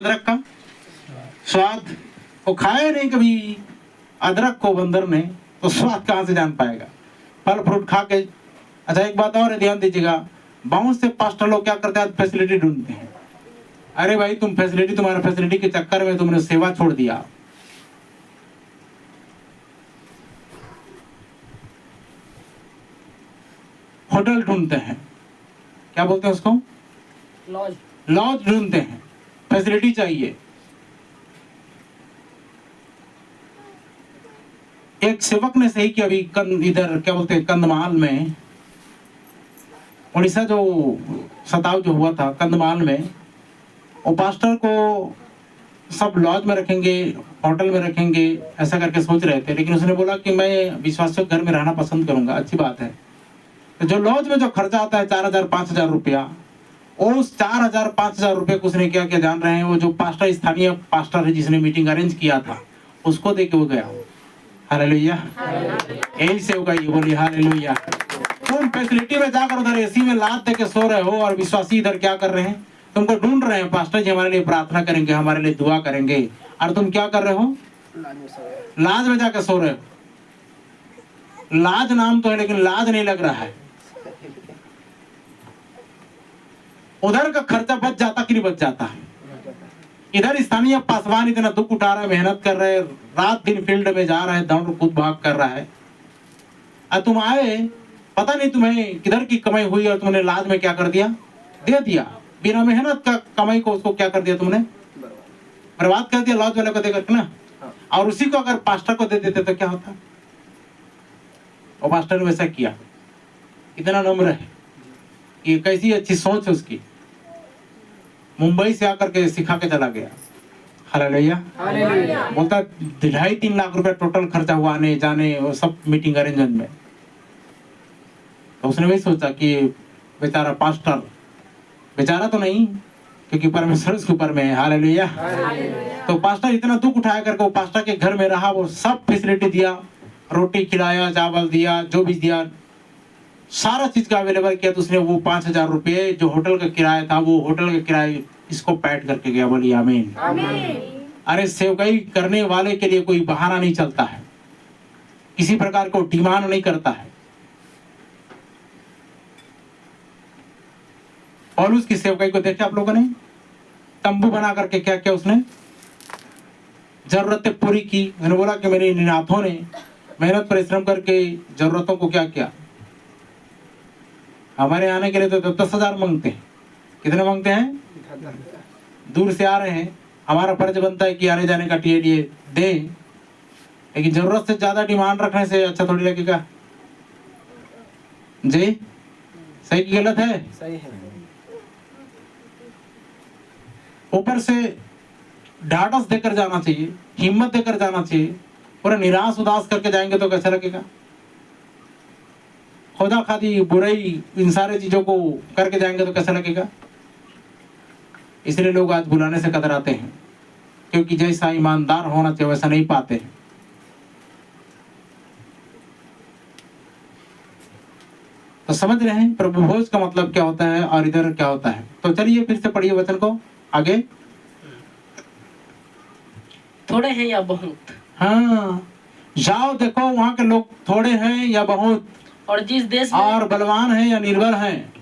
अदरक का स्वाद, वो खाया नहीं कभी अदरक को बंदर ने, तो स्वाद कहाँ से जान पाएगा। फल फ्रूट खा के। अच्छा एक बात और ध्यान दीजिएगा, बहुत से पास्टर लोग क्या करते हैं, फैसिलिटी ढूंढते हैं। अरे भाई तुम फैसिलिटी, तुम्हारे फैसिलिटी के चक्कर में तुमने सेवा छोड़ दिया। होटल ढूंढते हैं, क्या बोलते हैं उसको, लॉज। लॉज ढूंढते हैं, फैसिलिटी चाहिए। एक सेवक ने सही किया अभी इधर क्या बोलते हैं कंधमाल में, उड़ीसा जो सताव जो हुआ था कंधमाल में, वो पास्टर को सब लॉज में रखेंगे, होटल में रखेंगे, ऐसा करके सोच रहे थे। लेकिन उसने बोला कि मैं विश्वासियों के घर में रहना पसंद करूंगा। अच्छी बात है। तो जो लॉज में जो खर्चा आता है 4,000-5,000 रुपया, उस 4,000-5,000 रुपये को उसने क्या क्या जान रहे हैं, वो जो पास्टर, स्थानीय पास्टर है जिसने मीटिंग अरेंज किया था, उसको दे के वो गया। हालेलुया, यही से होगा ये, बोली हालेलुया। तुम फैसिलिटी में जाकर उधर एसी में लात दे के सो रहे हो, और विश्वासी इधर क्या कर रहे हैं, तुमको ढूंढ रहे हैं, पास्टर जी हमारे लिए प्रार्थना करेंगे, हमारे लिए दुआ करेंगे, और तुम क्या कर रहे हो, लाज में जाकर सो रहे हो। लाज नाम तो है लेकिन लाज नहीं लग रहा है। उधर का खर्चा बच जाता कि नहीं बच जाता। इधर स्थानीय पासवान इतना दुख उठा रहा है, मेहनत कर रहे हैं, रात दिन फील्ड में जा रहा है, दौड़ कूद भाग कर रहा है, और तुम आए, पता नहीं तुम्हें किधर की कमाई हुई, और तुमने लाज में क्या कर दिया, दे दिया। बिना मेहनत का कमाई को उसको क्या कर दिया तुमने, बर्बाद कर दिया, लॉज वाले को देकर के ना। और उसी को अगर पास्टर को दे देते तो क्या होता। और पास्टर ने वैसा किया, इतना नम्र है, ये कैसी अच्छी सोच है उसकी। मुंबई से आकर के सिखा के चला गया। हालेलुया, बोलता 2.5-3 लाख रुपए टोटल खर्चा हुआ आने जाने और सब मीटिंग अरेंजमेंट में। तो उसने वही सोचा कि बेचारा पास्टर, बेचारा तो नहीं क्योंकि परमेश्वर उसके ऊपर में है। हालेलुया। तो पास्टर इतना दुख उठाया करके वो पास्टर के घर में रहा, वो सब फैसिलिटी दिया, रोटी खिलाया, चावल दिया, जो भी दिया, सारा चीज का अवेलेबल किया। तो उसने वो 5,000 रुपये जो होटल का किराया था, वो होटल का किराया इसको पैड करके गया। बोलिए आमीन। अरे सेवकाई करने वाले के लिए कोई बहाना नहीं चलता है, किसी प्रकार को डिमांड नहीं करता है। और उसकी सेवकाई को देखे आप लोगों ने, तंबू बना करके क्या क्या उसने जरूरतें पूरी की। उसने बोला कि मेरे नाथों ने मेहनत परिश्रम करके जरूरतों को क्या किया। हमारे आने के लिए तो 10,000 मांगते हैं। कितने मांगते हैं, दूर से आ रहे हैं, हमारा फर्ज बनता है कि आने जाने का टीए दे, लेकिन जरूरत से ज्यादा डिमांड रखने से अच्छा थोड़ी लगेगा जी। सही की गलत है, सही है। ऊपर से ढाढ़स देकर जाना चाहिए, हिम्मत देकर जाना चाहिए। पूरा निराश उदास करके जाएंगे तो कैसा लगेगा। खुदा खादी बुराई इन सारे चीजों को करके जाएंगे तो कैसा लगेगा। इसलिए लोग आज बुलाने से कतराते हैं, क्योंकि जैसा ईमानदार होना चाहिए वैसा नहीं पाते हैं। तो समझ रहे हैं प्रभु भोज का मतलब क्या होता है और इधर क्या होता है। तो चलिए फिर से पढ़िए वचन को आगे। थोड़े हैं या बहुत, हाँ, जाओ देखो वहां के लोग थोड़े हैं या बहुत, और जिस देश में, और बलवान हैं या निर्बल हैं,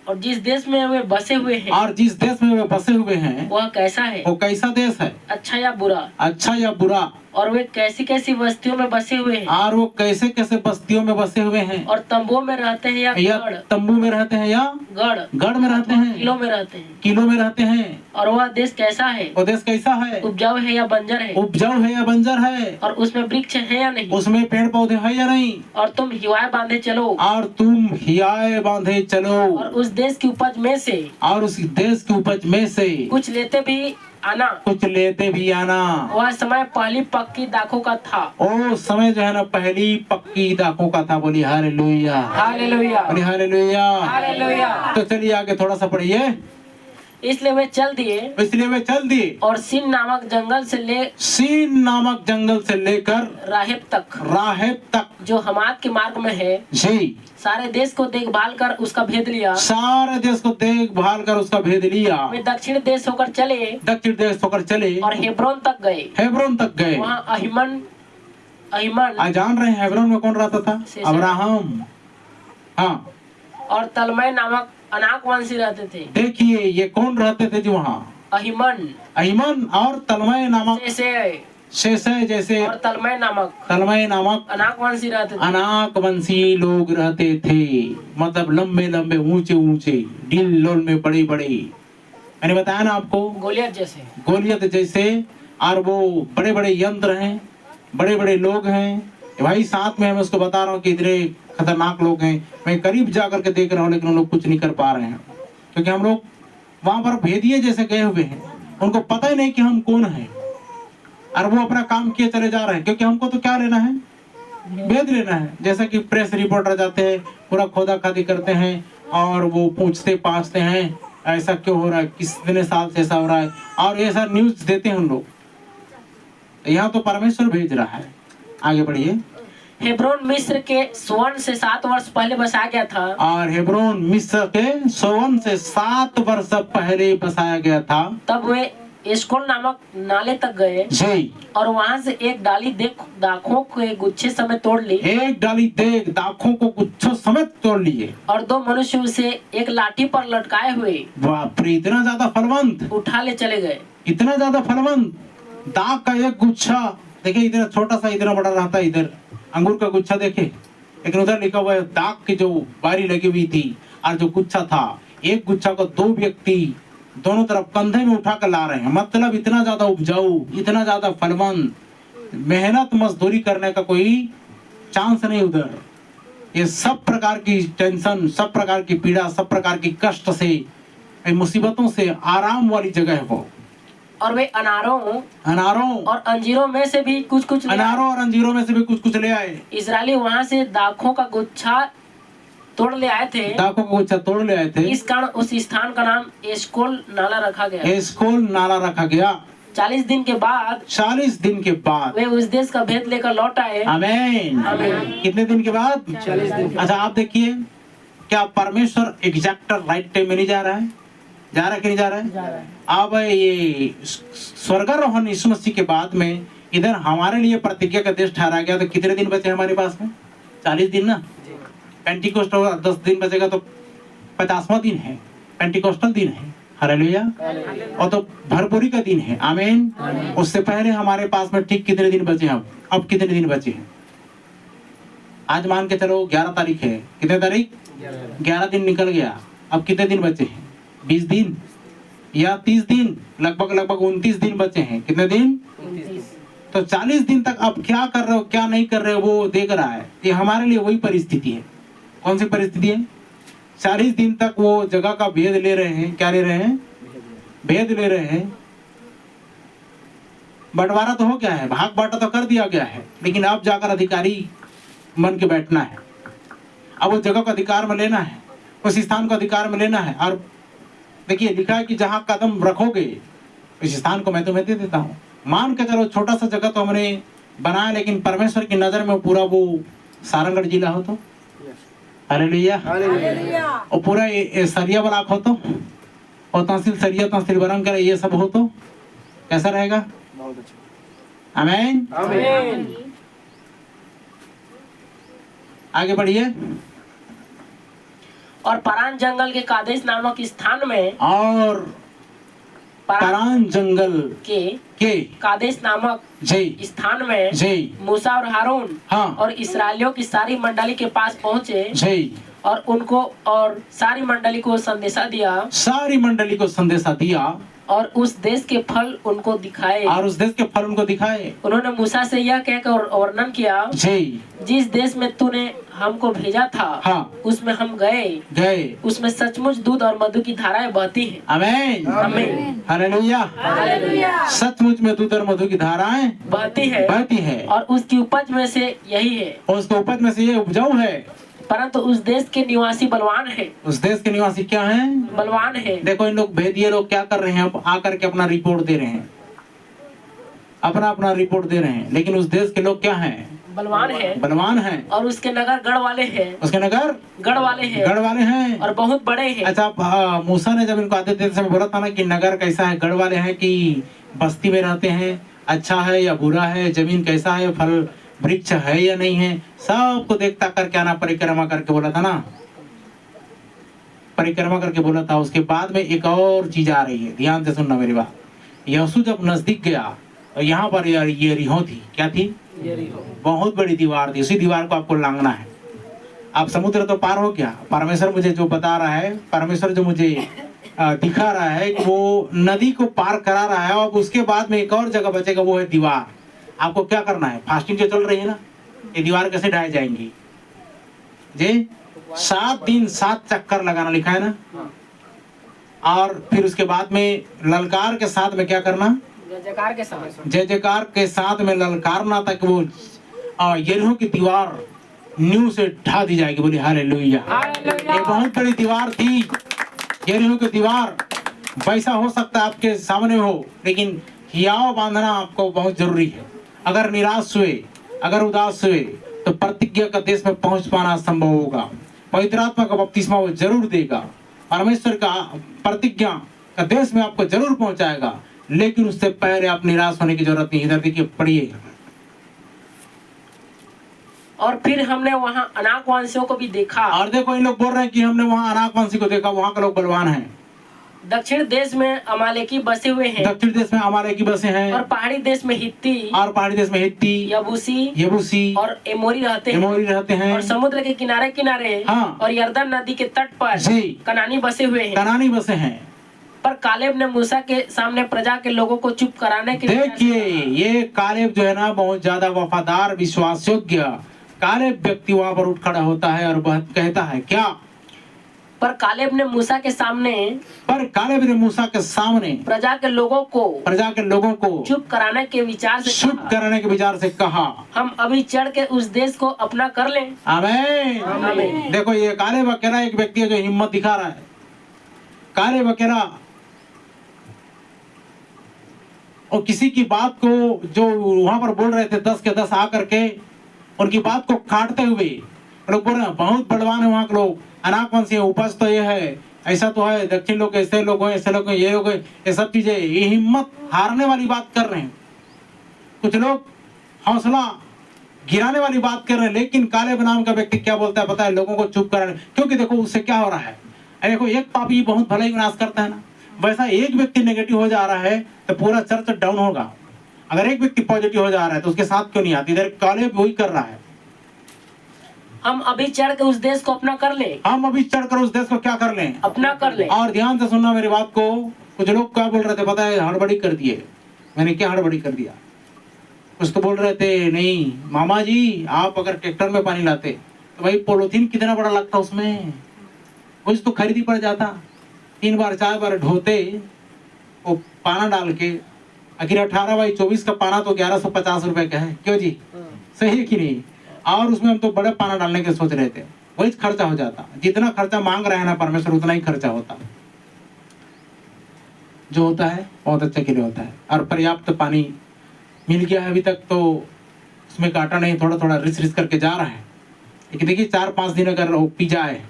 और जिस देश में वे बसे हुए हैं, और जिस देश में वे बसे हुए हैं वह कैसा है, वो कैसा देश है, अच्छा या बुरा, अच्छा या बुरा, और वे कैसी कैसी बस्तियों में बसे हुए हैं, और वो कैसे कैसे बस्तियों में बसे हुए हैं, और तंबुओं में रहते हैं या गढ़, तंबू में रहते हैं या गढ़ गढ़ में रहते हैं, किलों में रहते हैं, किलो में रहते हैं, और वह देश कैसा है, वो देश कैसा है, उपजाऊ है या बंजर है, उपजाऊ है या बंजर है, और उसमें वृक्ष है या नहीं, उसमें पेड़ पौधे है या नहीं, और तुम हिवाए बांधे चलो, और तुम हियाए बांधे चलो, और उस देश की उपज में से, और उस देश की उपज में से कुछ लेते भी आना, कुछ लेते भी आना। वह समय पहली पक्की दाखों का था। ओ समय जो है ना पहली पक्की दाखों का था। बोली हालेलुया, हालेलुया, बोली हालेलुया। हालेलुया। तो चलिए आगे थोड़ा सा पढ़िए। इसलिए वे चल दिए इसलिए वे चल दिए और सीन नामक जंगल से ले सीन नामक जंगल से लेकर राहेब तक, राहेब तक, जो हमाद के मार्ग में है, जी, सारे देश को देखभाल कर उसका भेद लिया। सारे देश को देखभाल कर उसका भेद लिया। वे दक्षिण देश होकर चले दक्षिण देश होकर चले और हेब्रोन तक गए। हेब्रोन तक गए। वहाँ अहिमन आज जान रहे हैं हेब्रोन में कौन रहता था? शेषा। अब्राहम। हाँ, और तलमय नामक अनाक वंशी रहते थे। देखिए ये कौन रहते थे जी वहाँ? अहिमन, अहिमन और तलमय नामक, शेषै शेषै जैसे और तलमय नामक अनाक वंशी रहते थे। अनाक वंशी लोग रहते थे। मतलब लंबे लंबे ऊंचे ऊंचे ढील लोल में बड़े बड़े, मैंने बताया ना आपको, गोलियत जैसे। और वो बड़े बड़े यंत्र हैं, बड़े बड़े लोग हैं भाई। साथ में मैं उसको बता रहा हूँ कि इतने खतरनाक लोग हैं। मैं करीब जाकर के देख रहा हूँ लेकिन वो लोग कुछ नहीं कर पा रहे हैं, क्योंकि हम लोग वहां पर भेदिए जैसे गए हुए हैं। उनको पता ही नहीं कि हम कौन हैं, और वो अपना काम किए चले जा रहे हैं। क्योंकि हमको तो क्या लेना है? भेद लेना है। जैसा कि प्रेस रिपोर्टर जाते हैं, पूरा खोदा खादी करते हैं और वो पूछते पाछते हैं ऐसा क्यों हो रहा है, कितने साल से ऐसा हो रहा है, और ऐसा न्यूज देते हैं हम लोग। यहाँ तो परमेश्वर भेज रहा है। आगे बढ़िए। हेब्रोन मिस्र के स्वर्ण से 7 वर्ष पहले बसाया गया था। और हेब्रोन मिस्र के स्वर्ण से 7 वर्ष पहले बसाया गया था। तब वे एस्कोल नामक नाले तक गए जी, और वहां से एक डाली दाखों के गुच्छे समेत तोड़ ली। एक डाली देख दाखों को गुच्छों समेत तोड़ लिए। और 2 मनुष्य उसे एक लाठी पर लटकाए हुए बाप रे, इतना ज्यादा फलवंत, उठा ले चले गए। इतना ज्यादा फलवंत। दाग का एक गुच्छा देखिए, इतना छोटा सा इतना बड़ा रहता है। इधर अंगूर का गुच्छा देखे, लेकिन उधर लिखा हुआ है दाग की जो बारी लगी हुई थी, और जो गुच्छा था, एक गुच्छा को 2 व्यक्ति दोनों तरफ कंधे में उठा कर ला रहे हैं। मतलब इतना ज्यादा उपजाऊ, इतना ज्यादा फलवंत, मेहनत मजदूरी करने का कोई चांस नहीं उधर। ये सब प्रकार की टेंशन, सब प्रकार की पीड़ा, सब प्रकार की कष्ट से, मुसीबतों से आराम वाली जगह है वो। और वे अनारों और अंजीरों में से भी कुछ अनारों और अंजीरों में से भी कुछ ले आए। इजरायली वहां से दाखों का गुच्छा तोड़ ले आए थे। दाखों का गुच्छा तोड़ ले आए थे। इस कारण उस स्थान का नाम एस्कोल नाला रखा गया। एस्कोल नाला रखा गया। 40 दिन के बाद वे उस देश का भेद लेकर लौट आए। आमीन। कितने दिन के बाद? 40 दिन। अच्छा, आप देखिए, क्या परमेश्वर एग्जैक्ट राइट टाइम में नहीं जा रहा है? जा रहा है कि नहीं जा रहा है? अब ये स्वर्गारोहण यीशु मसीह के बाद में इधर हमारे लिए प्रतिज्ञा का देश ठहरा गया। तो कितने दिन बचे हमारे पास में? 40 दिन ना। पेंटिकोस्ट 10 दिन बचेगा तो 50वां दिन है, पेंटिकोस्टल दिन है। हालेलुया। और तो भरपूरी का दिन है। आमीन। उससे पहले हमारे पास में ठीक कितने दिन बचे हैं? अब कितने दिन बचे हैं? आज मान के चलो 11 तारीख है। कितने तारीख? 11 दिन निकल गया। अब कितने दिन बचे हैं? 20 दिन या 30 दिन, लगभग 29 दिन बचे हैं। कितने दिन? 29। तो 40 दिन तक अब क्या कर रहे हो, क्या नहीं कर रहे हो, वो देख रहा है। ये हमारे लिए वही परिस्थिति है। कौन सी परिस्थिति है? 40 दिन तक वो जगह का भेद ले रहे हैं। क्या ले रहे हैं? भेद ले रहे हैं। बंटवारा तो हो गया है, भाग बांटा तो कर दिया गया है, लेकिन अब जाकर अधिकारी बन के बैठना है। अब वो जगह को अधिकार में लेना है, उस स्थान को अधिकार में लेना है। और देखिए, लिखा है कि जहां कदम रखोगे इस स्थान को मैं तुम्हें दे देता हूँ। मान के चलो, छोटा सा जगह तो हमने बनाया, लेकिन परमेश्वर की नजर में पूरा वो सारंगढ़ जिला हो तो, हालेलुया, और पूरा सरिया ब्लॉक हो तो, और तहसील सरिया, तहसील बरंग करे, ये सब हो तो कैसा रहेगा? बहुत अच्छा। आमीन। आगे बढ़िए। और परान जंगल के कादेश नामक स्थान में, और परान जंगल के कादेश नामक जी स्थान में जी मूसा और हारून हाँ और इस्राएलियों की सारी मंडली के पास पहुँचे जी, और उनको और सारी मंडली को संदेशा दिया, सारी मंडली को संदेशा दिया, और उस देश के फल उनको दिखाए। और उस देश के फल उनको दिखाए। उन्होंने मूसा से यह कहकर वर्णन किया, जी, जिस देश में तूने हमको भेजा था हाँ, उसमें हम गए, उसमें सचमुच दूध और मधु की धाराएं बहती हैं। आमीन, आमीन, हालेलुया। सचमुच में दूध और मधु की धाराएं बहती है, और उसकी उपज में से यही है, और उसकी उपज में से ये उपजाऊ है। परंतु उस देश के निवासी बलवान है, उस देश के निवासी क्या हैं? बलवान है। देखो इन लोग भेदिए लोग क्या कर रहे हैं, अब आकर के अपना रिपोर्ट दे रहे हैं, अपना रिपोर्ट दे रहे हैं, लेकिन उस देश के लोग क्या हैं? बलवान है। बलवान हैं। और उसके नगर गढ़ वाले हैं, उसके नगर गढ़ वाले हैं, गढ़ वाले हैं और बहुत बड़े हैं। अच्छा, मूसा ने जब इनको आते थे समय बोला था ना कि नगर कैसा है, गढ़ वाले हैं कि बस्ती में रहते हैं, अच्छा है या बुरा है, जमीन कैसा है, फल वृक्ष है या नहीं है, सबको देखता करके आना, परिक्रमा करके बोला था ना, परिक्रमा करके बोला था। उसके बाद में एक और चीज आ रही है, ध्यान से सुनना मेरी बात। यीशु जब नजदीक गया तो यहाँ पर यरीहो थी, क्या थी? बहुत बड़ी दीवार थी, उसी दीवार को आपको लांघना है। आप समुद्र तो पार हो गया, परमेश्वर मुझे जो बता रहा है, परमेश्वर जो मुझे दिखा रहा है कि वो नदी को पार करा रहा है, और उसके बाद में एक और जगह बचेगा, वो है दीवार। आपको क्या करना है? फास्टिंग जो चल रही है ना, ये दीवार कैसे ढाई जाएंगी जी? 7 दिन 7 चक्कर लगाना लिखा है ना, और फिर उसके बाद में ललकार के साथ में क्या करना? जय जयकार के साथ, जय जयकार के साथ में ललकारना, तक वो यरीहो की दीवार न्यू से ढा दी जाएगी। बोली हालेलुया। ये बहुत बड़ी दीवार थी, यरीहो की दीवार। वैसा हो सकता है आपके सामने हो, लेकिन हियाव बांधना आपको बहुत जरूरी है। अगर निराश हुए, अगर उदास हुए, तो प्रतिज्ञा का देश में पहुंच पाना संभव होगा। पवित्र आत्मा का बपतिस्मा वो जरूर देगा, परमेश्वर का प्रतिज्ञा का देश में आपको जरूर पहुंचाएगा, लेकिन उससे पहले आप निराश होने की जरूरत नहीं। इधर देखिए, पढ़िए। और फिर हमने वहाँ अनाकवांशियों को भी देखा। और देखो, इन लोग बोल रहे हैं कि हमने वहाँ अनाकवांशी को देखा, वहाँ के लोग बलवान हैं। दक्षिण देश में अमालेकी बसे हुए हैं, दक्षिण देश में अमालेकी बसे हैं, और पहाड़ी देश में हित्ती, और पहाड़ी देश में हित्ती, यबूसी और एमोरी रहते हैं, और समुद्र के किनारे किनारे, हाँ, और यरदन नदी के तट पर कनानी बसे हुए हैं। कनानी बसे हैं। पर कालेब ने मूसा के सामने प्रजा के लोगों को चुप कराने के लिए, देखिए, ये कालेब जो है ना, बहुत ज्यादा वफादार, विश्वास योग्य कालेब व्यक्ति वहाँ पर उठ खड़ा होता है और वह कहता है क्या? पर कालेब ने मूसा के सामने, प्रजा के लोगों को चुप कराने के विचार से कहा, हम अभी चढ़ के उस देश को अपना कर लें। आमीन। देखो, ये कालेब अकेला एक व्यक्ति है जो हिम्मत दिखा रहा है। कालेब अकेला, और किसी की बात को जो वहां पर बोल रहे थे 10 के 10 आकर के उनकी बात को काटते हुए लोग बोल रहे हैं बहुत बलवान है वहां के लोग, अनाकवंशी है, उपज तो ये है, ऐसा तो है, दक्षिण लोग ऐसे लोग हैं, ऐसे लोग हैं, ये लोग हैं, ये सब चीजें, ये हिम्मत हारने वाली बात कर रहे हैं। कुछ लोग हौसला गिराने वाली बात कर रहे हैं। लेकिन कालेब नाम का व्यक्ति क्या बोलता है पता है? लोगों को चुप कराने, क्योंकि देखो उससे क्या हो रहा है। देखो, एक पापी बहुत भला ही विनाश करता है ना, वैसा एक व्यक्ति नेगेटिव हो जा रहा है तो पूरा चर्च डाउन होगा। अगर एक व्यक्ति पॉजिटिव हो जा रहा है तो उसके साथ क्यों नहीं आती? इधर कालेब वही कर रहा है, हम अभी चढ़ के उस देश को अपना कर ले, हम अभी चढ़कर उस देश को क्या कर लें? अपना कर ले। और ध्यान से सुनना मेरी बात को। कुछ लोग क्या बोल रहे थे पता है? हड़बड़ी कर दिए। मैंने क्या हड़बड़ी कर दिया? कुछ तो बोल रहे थे, नहीं मामा जी, आप अगर ट्रैक्टर में पानी लाते तो भाई पॉलिथीन कितना बड़ा लगता उसमें, कुछ तो खरीदी पड़ जाता। 3 बार 4 बार ढोते वो पाना डाल के, आखिर 18x24 का पाना तो 1150 रुपए का है, क्यों जी? सही है कि नहीं? और उसमें हम तो बड़े पाना डालने के सोच रहे थे, वही खर्चा हो जाता। जितना खर्चा मांग रहे हैं ना परमेश्वर, उतना ही खर्चा होता। जो होता है बहुत अच्छे के लिए होता है। और पर्याप्त पानी मिल गया है अभी तक, तो उसमें काटा नहीं, थोड़ा थोड़ा रिस करके जा रहा है। लेकिन देखिए 4-5 दिन अगर वो पी जाए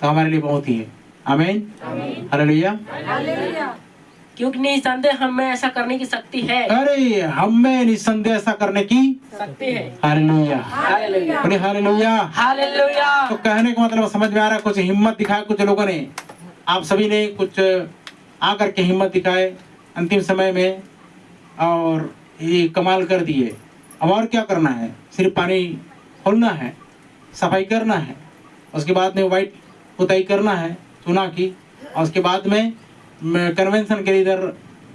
तो हमारे लिए बहुत ही है। आमीन, हालेलुया। क्योंकि निसंदेह हमें ऐसा करने की शक्ति है। अरे हमें निसंदेह ऐसा करने की शक्ति है। हालेलुया, बोले हालेलुया, हालेलुया। तो कहने का मतलब समझ में आ रहा है? कुछ हिम्मत दिखाया कुछ लोगों ने, आप सभी ने कुछ आकर के हिम्मत दिखाए अंतिम समय में और ये कमाल कर दिए। अब और क्या करना है? सिर्फ पानी खोलना है, सफाई करना है, उसके बाद में व्हाइट पुताई करना है चूना की, और उसके बाद में कन्वेंशन के इधर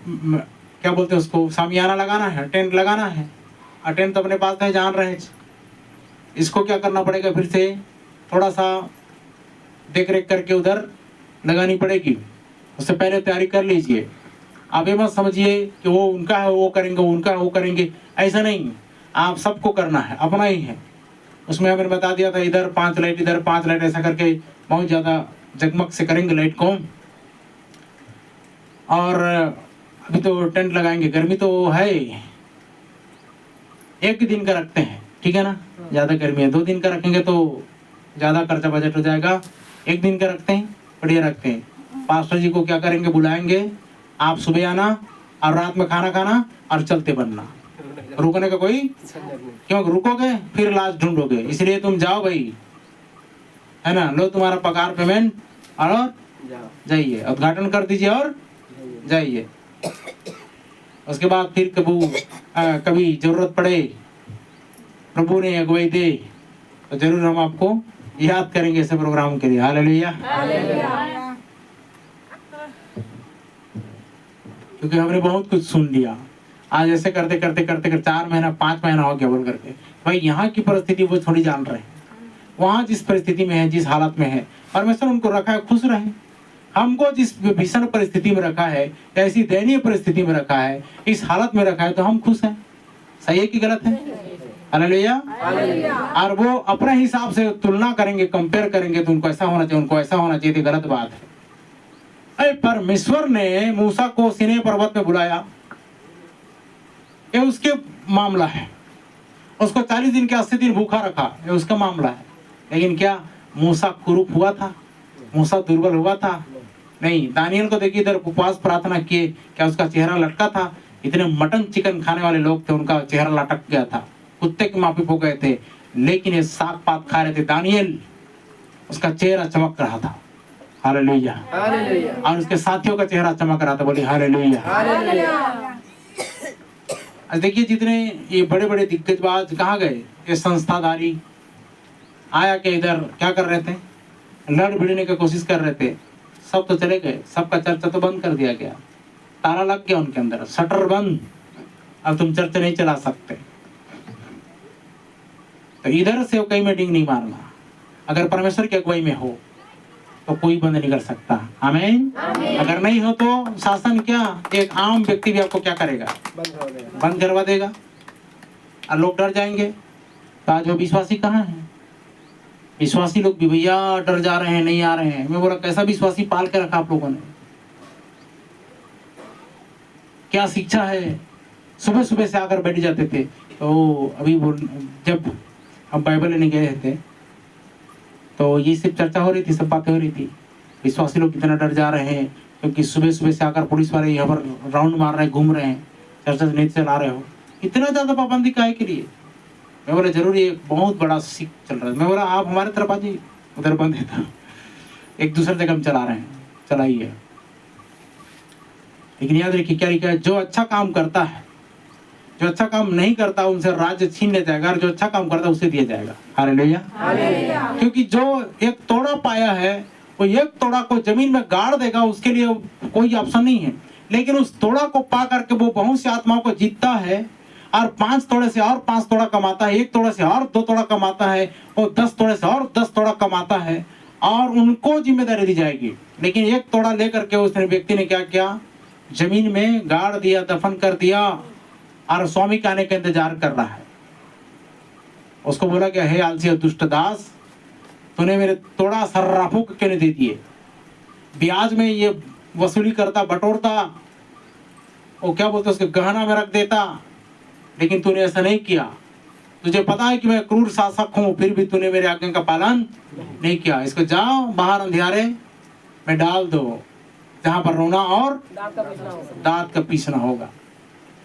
क्या बोलते हैं उसको, सामियाना लगाना है, टेंट लगाना है। और टेंट तो अपने पास नहीं, जान रहे हैं। इसको क्या करना पड़ेगा? फिर से थोड़ा सा देख रेख करके उधर लगानी पड़ेगी। उससे पहले तैयारी कर लीजिए। आप ये मत समझिए कि वो उनका है वो करेंगे, उनका है वो करेंगे, ऐसा नहीं। आप सबको करना है, अपना ही है। उसमें हमने बता दिया था इधर 5 लाइट इधर 5 लाइट ऐसा करके बहुत ज्यादा जगमग से करेंगे लाइट को। और अभी तो टेंट लगाएंगे, गर्मी तो है, एक दिन का रखते हैं, ठीक है ना, ज्यादा गर्मी है, 2 दिन का रखेंगे तो ज्यादा खर्चा बजट हो जाएगा, 1 दिन का रखते हैं, बढ़िया रखते हैं। पास्टर जी को क्या करेंगे, बुलाएंगे, आप सुबह आना और रात में खाना खाना और चलते बनना, रुकने का कोई, क्यों रुकोगे फिर लाश ढूंढोगे, इसलिए तुम जाओ भाई, है ना, लो तुम्हारा पगार पेमेंट और जाइए, उद्घाटन कर दीजिए और जाइए। उसके बाद फिर कभी जरूरत पड़े, प्रभु ने अगुवाई दे तो जरूर हम आपको याद करेंगे ऐसे प्रोग्राम के लिए। हालेलुया। क्योंकि हमने बहुत कुछ सुन लिया, आज ऐसे करते करते करते 4 महीना 5 महीना हो गया बोल करके, भाई यहाँ की परिस्थिति वो थोड़ी जान रहे हैं, वहां जिस परिस्थिति में है, जिस हालत में है, परमेश्वर उनको रखा है, खुश रहे। हमको जिस भीषण परिस्थिति में रखा है, ऐसी दयनीय परिस्थिति में रखा है, इस हालत में रखा है, तो हम खुश हैं। सही है कि गलत है? हालेलुया। और वो अपने हिसाब से तुलना करेंगे, कंपेयर करेंगे, तो उनको ऐसा होना चाहिए, उनको ऐसा होना चाहिए, तो गलत बात है। अरे परमेश्वर ने मूसा को सीनै पर्वत में बुलाया, ये उसके मामला है, उसको 40 दिन के 80 दिन भूखा रखा, ये उसका मामला है। लेकिन क्या मूसा कुरूप हुआ था? मूसा दुर्बल हुआ था? नहीं। दानियल को देखिए, इधर उपवास प्रार्थना किए, क्या उसका चेहरा लटका था? इतने मटन चिकन खाने वाले लोग थे, उनका चेहरा लटक गया था, कुत्ते के माफी हो गए थे, लेकिन ये साग पात खा रहे थे दानियल, उसका चेहरा चमक रहा था। हालेलुया। और उसके साथियों का चेहरा चमक रहा था, बोली हालेलुया। देखिए जितने ये बड़े बड़े दिग्गजबाज कहाँ गए, ये संस्थाधारी आया के इधर क्या कर रहे थे, लड़ भिड़ने की कोशिश कर रहे थे, सब तो चले गए, सबका चर्चा तो बंद कर दिया गया, ताला लग गया उनके अंदर, शटर बंद, अब तुम चर्चा नहीं चला सकते। तो इधर से कहीं मीटिंग नहीं मारना, अगर परमेश्वर की अगुवाई में हो तो कोई बंद नहीं कर सकता। आमीन। अगर नहीं हो तो शासन क्या, एक आम व्यक्ति भी आपको क्या करेगा, बंद करवा देगा, और लोग डर जाएंगे। तो आज वो विश्वासी कहाँ है? विश्वासी लोग भी भैया डर जा रहे हैं, नहीं आ रहे हैं। मैं बोला कैसा विश्वासी पाल के रखा आप लोगों ने, क्या शिक्षा है? सुबह सुबह से आकर बैठ जाते थे। तो अभी जब हम बाइबल लेने गए थे तो ये सब चर्चा हो रही थी, सब बातें हो रही थी, विश्वासी लोग कितना डर जा रहे हैं, क्योंकि सुबह सुबह से आकर पुलिस वाले यहाँ पर राउंड मार रहे हैं, घूम रहे हैं, चर्चा नहीं चला रहे हो, इतना ज्यादा पाबंदी काहे के लिए? मैं बोला जरूरी एक बहुत बड़ा सीख चल रहा है। मैं बोला आप हमारे तरफ आ जाइए, उधर बंद है था, एक दूसरे जगह हम चला रहे हैं, चलाइए। लेकिन याद रखिए क्या लिखा है, जो अच्छा काम करता है, जो अच्छा काम नहीं करता उनसे राज्य छीन लिया जाएगा, और जो अच्छा काम करता है उसे दिया जाएगा। हालेलुया। क्योंकि जो एक तोड़ा पाया है वो एक तोड़ा को जमीन में गाड़ देगा, उसके लिए कोई ऑप्शन नहीं है। लेकिन उस तोड़ा को पा करके वो बहुत सी आत्माओं को जीतता है, और 5 तोड़े से और 5 तोड़ा कमाता है, 1 तोड़े से और 2 तोड़ा कमाता है, और 10 तोड़े से और 10 तोड़ा कमाता है, और उनको जिम्मेदारी दी जाएगी। लेकिन 1 तोड़ा लेकर के उस व्यक्ति ने क्या किया, जमीन में गाड़ दिया, दफन कर दिया, और स्वामी के आने का इंतजार कर रहा है। उसको बोला कि हे आलसी और दुष्ट दास, तूने मेरे तोड़ा सर्राफों को क्यों नहीं दे दिए? ब्याज में ये वसूली करता, बटोरता, वो क्या बोलते उसके गहना में रख देता, लेकिन तूने ऐसा नहीं किया। तुझे पता है कि मैं क्रूर शासक हूं, फिर भी तूने मेरे आज्ञा का पालन नहीं किया। इसको जाओ बाहर अंधियारे में डाल दो, जहां पर रोना और दांत का पीसना होगा।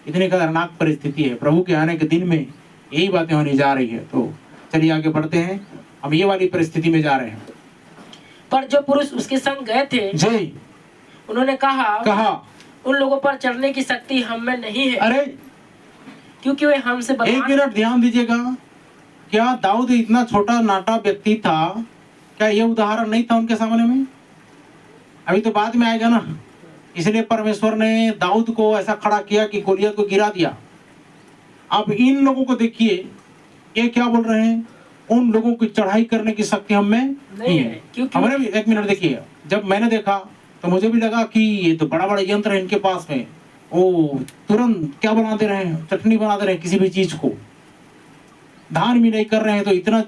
इतनी खतरनाक परिस्थिति है। प्रभु के आने के दिन में यही बातें होने जा रही है। तो चलिए आगे बढ़ते हैं, हम ये वाली परिस्थिति में जा रहे हैं। पर जो पुरुष उसके संग गए थे जी, उन्होंने कहा उन लोगों पर चढ़ने की शक्ति हम में नहीं है, अरे क्योंकि वे हमसे बलवान। 1 मिनट ध्यान दीजिएगा, क्या दाऊद इतना छोटा नाटा व्यक्ति था? क्या ये उदाहरण नहीं था उनके सामने में? अभी तो बाद में आएगा ना, इसलिए परमेश्वर ने दाऊद को ऐसा खड़ा किया कि गोलियत को गिरा दिया। अब इन लोगों को देखिए, ये क्या बोल रहे हैं, उन लोगों की चढ़ाई करने की शक्ति हम में नहीं है। हमारे भी 1 मिनट देखिए, जब मैंने देखा तो मुझे भी लगा कि ये तो बड़ा बड़ा यंत्र है इनके पास में, वो तुरंत क्या बना दे रहे हैं, चटनी बना दे रहे हैं किसी भी चीज को। धान भी नहीं कर रहे हैं तो इतना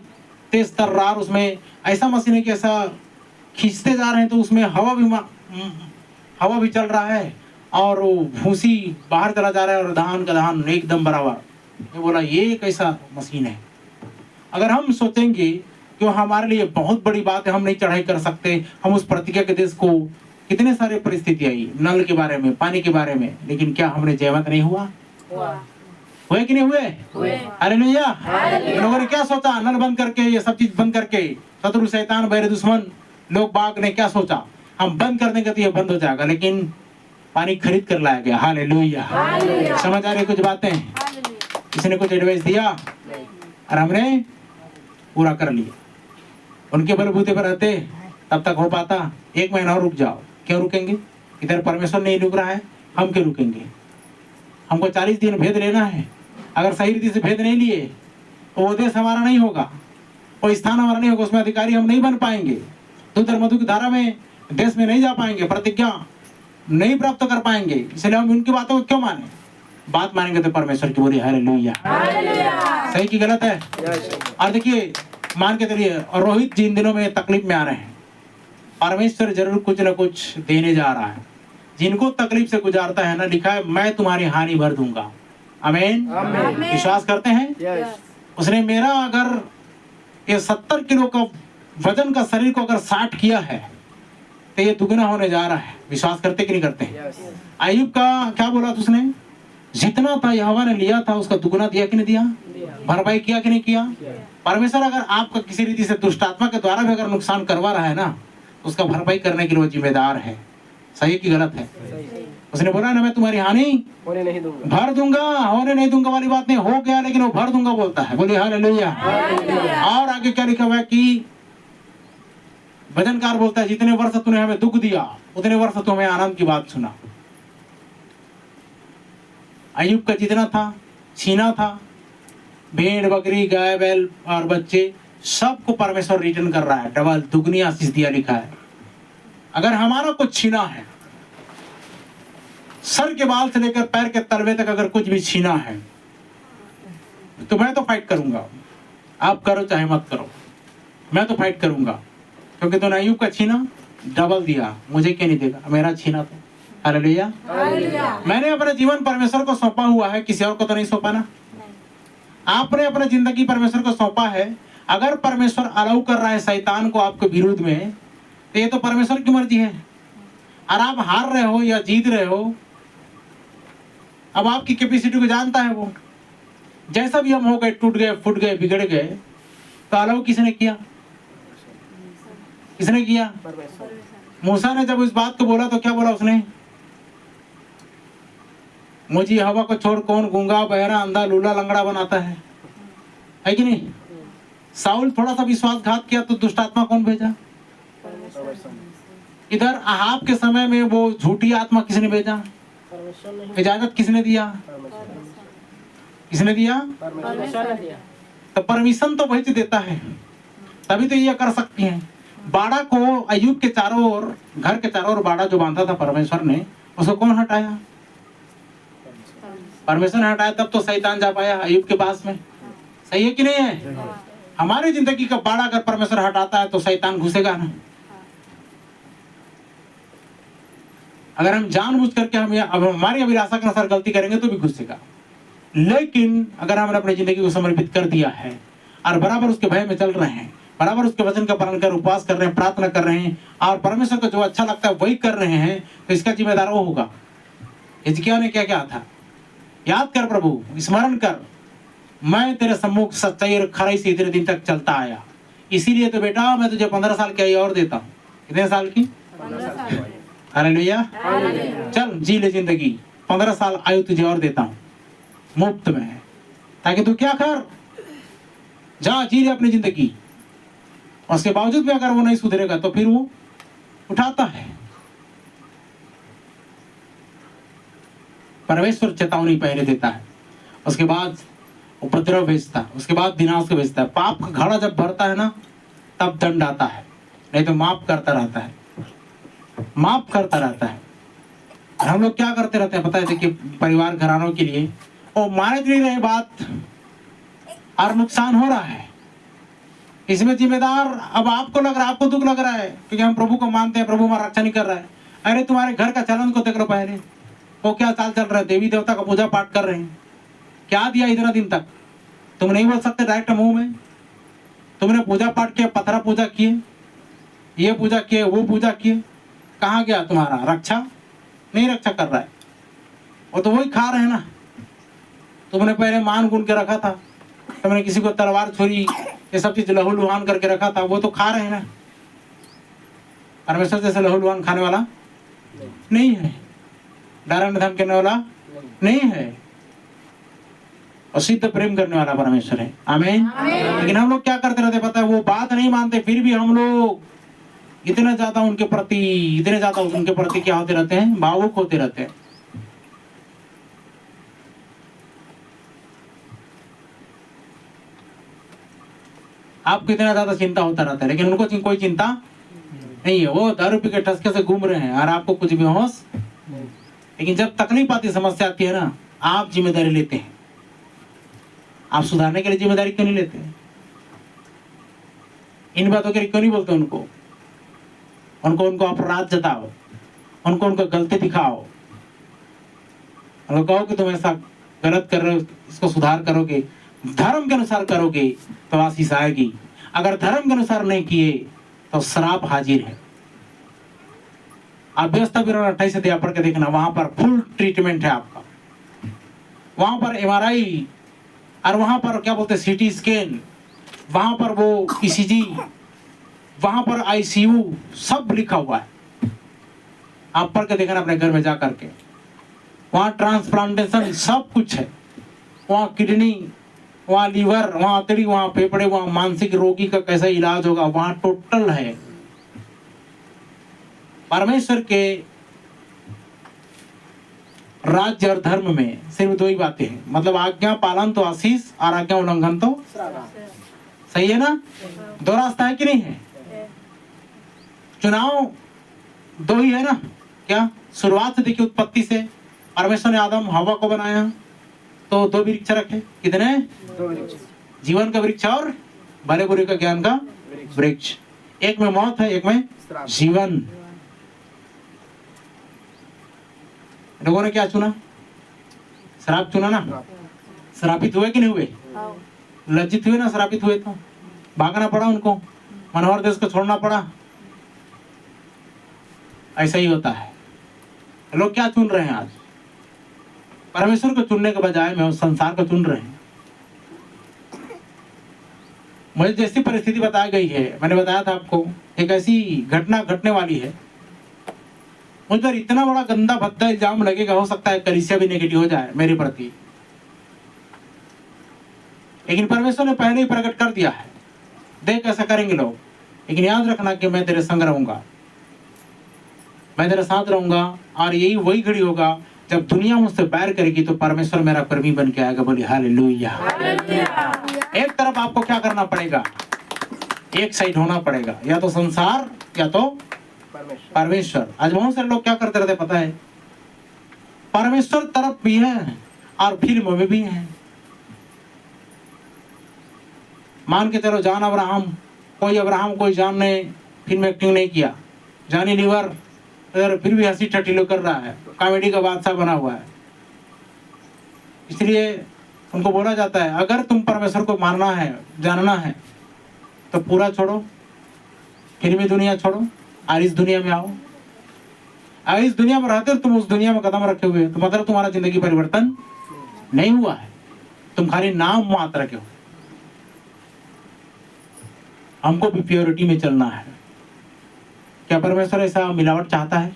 तेज तर्रार उसमें ऐसा मशीन है कि ऐसा खींचते जा रहे हैं तो उसमें हवा भी चल रहा है और वो भूसी बाहर चला जा रहा है और धान का धान एकदम बराबर। ये बोला ये कैसा मशीन है। अगर हम सोचेंगे कि वो हमारे लिए बहुत बड़ी बात है, हम नहीं चढ़ाई कर सकते, हम उस प्रतिज्ञा के देश को कितने सारे परिस्थिति आई, नल के बारे में, पानी के बारे में, लेकिन क्या हमने जयवंत नहीं हुआ? हुए कि नहीं हुए? अरे नैया लोगों ने क्या सोचा? नल बंद करके, ये सब चीज बंद करके, शत्रु शैतान बैर दुश्मन लोग बाग ने क्या सोचा? हम बंद कर देंगे तो ये बंद हो जाएगा, लेकिन पानी खरीद कर लाया गया। हालेलुया। समझ आ रही कुछ बातें? किसी ने कुछ एडवाइस दिया और हमने पूरा कर लिया। उनके बलबूते पर रहते तब तक हो पाता। 1 महीना और रुक जाओ। क्यों रुकेंगे? इधर परमेश्वर नहीं रुक रहा है, हम क्यों रुकेंगे? हमको 40 दिन भेद लेना है। अगर सही रीति से भेद नहीं लिए तो वो देश हमारा नहीं होगा, वो स्थान हमारा नहीं होगा, उसमें अधिकारी हम नहीं बन पाएंगे, दूध और मधु की धारा में देश में नहीं जा पाएंगे, प्रतिज्ञा नहीं प्राप्त कर पाएंगे। इसलिए हम उनकी बातों को क्यों माने? बात मानेंगे तो परमेश्वर की बोली हालेलुया। सही की गलत है? और देखिए मान के चलिए, और रोहित जी इन दिनों में तकलीफ में आ रहे हैं, परमेश्वर जरूर कुछ ना कुछ देने जा रहा है। जिनको तकलीफ से गुजारता है ना, लिखा है मैं तुम्हारी हानि भर दूंगा। आमीन। विश्वास करते हैं? उसने मेरा अगर ये 70 किलो का वजन का शरीर को अगर 60 किया है तो ये दुगना होने जा रहा है। विश्वास करते कि नहीं करते? अय्यूब का क्या बोला था उसने? जितना था यहोवा ने लिया था उसका दुगना दिया कि नहीं दिया? भरपाई किया कि नहीं किया? परमेश्वर अगर आपका किसी रीति से दुष्ट आत्मा के द्वारा भी अगर नुकसान करवा रहा है ना, तो उसका भरपाई करने के लिए वो जिम्मेदार है। सही की गलत है? उसने बोला ना मैं तुम्हारी हानि होने नहीं दूंगा, भर दूंगा। होने नहीं दूंगा वाली बात नहीं, हो गया, लेकिन वो भर दूंगा बोलता है। बोलिए हालेलुया। और आगे क्या लिखा हुआ है कि भजनकार बोलता है जितने वर्ष तूने हमें दुख दिया उतने वर्ष तू हमें आनंद की बात सुना। अय्यूब का जितना था छीना था, भेड़ बकरी गाय बैल और बच्चे सबको परमेश्वर रिटर्न कर रहा है, डबल दुगनी आशीष दिया लिखा है। अगर हमारा कुछ छीना है, सर के बाल से लेकर पैर के तलवे तक अगर कुछ भी छीना है तो मैं तो फाइट करूंगा। आप करो चाहे मत करो, मैं तो फाइट करूंगा, क्योंकि तो अय्यूब का छीना डबल दिया, मुझे क्या नहीं देगा? मेरा छीना तो हालेलुया। मैंने अपना जीवन परमेश्वर को सौंपा हुआ है, किसी और को तो नहीं सौंपा ना। आपने अपना जिंदगी परमेश्वर को सौंपा है। अगर परमेश्वर अलाउ कर रहा है शैतान को आपके विरुद्ध में, तो ये तो परमेश्वर की मर्जी है। और आप हार रहे हो या जीत रहे हो, अब आपकी कैपेसिटी को जानता है वो। जैसा भी हम हो गए, टूट गए, फूट गए, बिगड़ गए, तो अलाउ किसने किया? किसने किया? मूसा ने जब इस बात को बोला तो क्या बोला उसने? मुझे हवा को छोड़ कौन गूंगा बहरा अंधा लूला लंगड़ा बनाता है कि नहीं? साउल थोड़ा सा विश्वासघात किया तो दुष्ट आत्मा कौन भेजा? इधर अहाब के समय में वो झूठी आत्मा किसने भेजा? इजाजत किसने दिया? किसने दिया? तो परमिशन तो वही देता है, तभी तो ये कर सकती हैं। बाड़ा को अय्यूब के चारों ओर, घर के चारों ओर बाड़ा जो बांधा था परमेश्वर ने, उसको कौन हटाया? परमेश्वर ने हटाया, तब तो शैतान जा पाया अय्यूब के पास में। सही है कि नहीं है? हमारी जिंदगी का बाड़ा अगर परमेश्वर हटाता है तो शैतान घुसेगा ना। अगर हम जानबूझ करके अब हमारी अभिलाषा के अनुसार गलती करेंगे तो भी घुसेगा, लेकिन अगर हमने अपनी जिंदगी को समर्पित कर दिया है और बराबर उसके भय में चल रहे हैं, बराबर उसके वचन का पालन कर उपवास कर रहे हैं, प्रार्थना कर रहे हैं और परमेश्वर को जो अच्छा लगता है वही कर रहे हैं, तो इसका जिम्मेदार वो होगा। हिजकिय्याह ने क्या क्या था? याद कर प्रभु, स्मरण कर, मैं तेरे सम्मुख सच्चाई और खराई से इतने दिन तक चलता आया, इसीलिए तो बेटा मैं तुझे 15 साल की आयु और देता हूँ। कितने साल की? 15 साल। हालेलुया। चल जी ले जिंदगी, 15 साल आयु तुझे और देता हूँ मुफ्त में, ताकि तू क्या कर, जा जी ले अपनी जिंदगी। उसके बावजूद भी अगर वो नहीं सुधरेगा तो फिर वो उठाता है। परमेश्वर चेतावनी पहले देता है, उसके बाद उपद्रव भेजता है, उसके बाद विनाश को भेजता है। पाप का घड़ा जब भरता है ना, तब दंड आता है, नहीं तो माफ करता रहता है, माफ करता रहता है। और हम लोग क्या करते रहते हैं पता है? देखिए परिवार घरानों के लिए वो माने नहीं रहे बात, और नुकसान हो रहा है। इसमें जिम्मेदार अब आपको लग रहा है, आपको दुख लग रहा है क्योंकि हम प्रभु को मानते हैं, प्रभु हमारा रक्षा नहीं कर रहा है। अरे तुम्हारे घर का चलन को देख लो पहले, वो क्या चाल चल रहा है, देवी देवता का पूजा पाठ कर रहे हैं, क्या दिया इतना दिन तक? तुम नहीं बोल सकते डायरेक्ट मुंह में। तुमने पूजा पाठ किया, पत्थरा पूजा किए, ये पूजा किए, वो पूजा किए, कहाँ गया तुम्हारा रक्षा? नहीं रक्षा कर रहा है, वो तो वही खा रहे हैं ना। तुमने पहले मान गुन के रखा था, तुमने किसी को तलवार छुरी ये सब चीज लहू लुहान करके रखा था, वो तो खा रहे हैं ना। परमेश्वर जैसे लहू लुहान खाने वाला नहीं है, डरन धमकाने वाला नहीं है, और सिद्ध प्रेम करने वाला परमेश्वर है। आमीन। लेकिन हम लोग क्या करते रहते पता है, वो बात नहीं मानते, फिर भी हम लोग इतना ज्यादा उनके प्रति क्या होते रहते हैं, भावुक होते रहते हैं। आपको इतना ज्यादा चिंता होता रहता है, लेकिन उनको कोई चिंता नहीं है। वो दारू पी के ठसके से घूम रहे हैं और आपको कुछ भी होश। लेकिन जब तकलीफ आती, समस्या आती है ना, आप जिम्मेदारी लेते हैं। आप सुधारने के लिए जिम्मेदारी क्यों नहीं लेते? इन बातों के लिए क्यों नहीं बोलते उनको? उनको अपराध जताओ, उनको गलती दिखाओ, उनको कहो कि तुम ऐसा गलत कर रहे हो, इसको सुधार करोगे, धर्म के अनुसार करोगे तो आशीष आएगी। अगर धर्म के अनुसार नहीं किए तो श्राप हाजिर है। आप व्यवस्था विवरण 28 अध्याय पढ़ के देखना, वहां पर फुल ट्रीटमेंट है आपका। वहां पर MRI और वहां पर क्या बोलते हैं CT स्कैन, वहां पर वो ECG, वहां पर ICU, सब लिखा हुआ है। आप पढ़ के देखना अपने घर में जा करके। वहां ट्रांसप्लांटेशन सब कुछ है, वहां किडनी, वहां लीवर, वहां आंतड़ी, वहां फेफड़े, वहां मानसिक रोगी का कैसा इलाज होगा, वहां टोटल है। परमेश्वर के राज्य और धर्म में सिर्फ दो ही बातें हैं, मतलब आज्ञा पालन तो आशीष और आज्ञा उल्लंघन तो सही है ना। दो रास्ता है कि नहीं है? चुनाव दो ही है ना। क्या शुरुआत से देखिए, उत्पत्ति से परमेश्वर ने आदम हवा को बनाया तो दो वृक्ष रखे। कितने? जीवन का वृक्ष और भले बुरे का ज्ञान का वृक्ष। एक में मौत है, एक में जीवन। लोगों ने क्या चुना? श्राप चुना ना। श्रापित हुए कि नहीं हुए? लज्जित हुए ना? श्रापित हुए तो भागना पड़ा उनको, मनोहर देश को छोड़ना पड़ा। ऐसा ही होता है। लोग क्या चुन रहे हैं आज? परमेश्वर को चुनने के बजाय में संसार को चुन रहे हैं। मुझे जैसी परिस्थिति बताई गई है, मैंने बताया था आपको, एक ऐसी घटना घटने वाली है। मुझ पर इतना बड़ा गंदा भद्दा इल्जाम लगेगा, हो सकता है कलीसिया भी नेगेटिव हो जाए मेरे प्रति, लेकिन परमेश्वर ने पहले ही प्रकट कर दिया है। देख ऐसा करेंगे लोग, लेकिन याद रखना कि मैं तेरे संग रहूंगा, मैं तेरे साथ रहूंगा। और यही वही घड़ी होगा जब दुनिया मुझसे बैर करेगी तो परमेश्वर मेरा प्रेमी बन के आएगा। बोली हालेलुया। एक तरफ आपको क्या करना पड़ेगा? एक साइड होना पड़ेगा, या तो संसार या तो परमेश्वर। आज बहुत सारे लोग क्या करते रहते पता है, परमेश्वर तरफ भी है और फिल्म में भी है। मान के चलो जॉन अब्राहम कोई जॉन ने फिल्म एक्टिंग नहीं किया, जॉनी लीवर फिर भी हंसी ठट्टी कर रहा है, कॉमेडी का बादशाह बना हुआ है। इसलिए उनको बोला जाता है अगर तुम परमेश्वर को मानना है, जानना है तो पूरा छोड़ो, फिल्मी दुनिया छोड़ो और इस दुनिया में आओ। अगर इस दुनिया में रहते हो तुम उस दुनिया में कदम रखे हुए तो मतलब तुम्हारा जिंदगी परिवर्तन नहीं हुआ है, तुम खाली नाम मात्र के हो। हमको भी प्योरिटी में चलना है। क्या परमेश्वर ऐसा मिलावट चाहता है?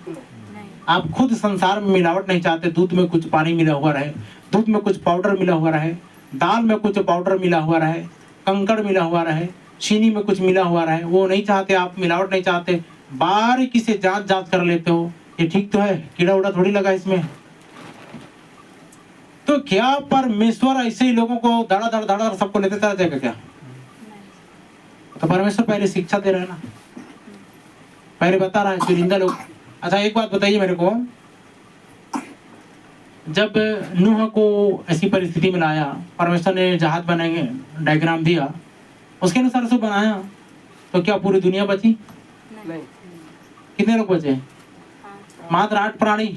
आप खुद संसार में मिलावट नहीं चाहते। दूध में कुछ पानी मिला हुआ रहे, दूध में कुछ पाउडर मिला हुआ रहे, दाल में कुछ पाउडर मिला हुआ रहे, कंकड़ मिला हुआ रहे, चीनी में कुछ मिला हुआ रहे, वो नहीं चाहते आप। मिलावट नहीं चाहते, बारीकी से जांच कर लेते हो, ये ठीक तो है, कीड़ा उड़ा थोड़ी लगा इसमें। तो क्या परमेश्वर ऐसे ही लोगों को धड़ा सबको लेते चला जाएगा क्या? तो परमेश्वर पहले शिक्षा दे रहे हैं ना, पहले बता रहा है चुनिंदा लोग। अच्छा एक बात बताइए मेरे को, जब नूह को ऐसी परिस्थिति में लाया, परमेश्वर ने जहाज बनाएंगे डायग्राम दिया, उसके अनुसार से बनाया, तो क्या पूरी दुनिया बची? नहीं। कितने लोग बचे? मात्र 8 प्राणी।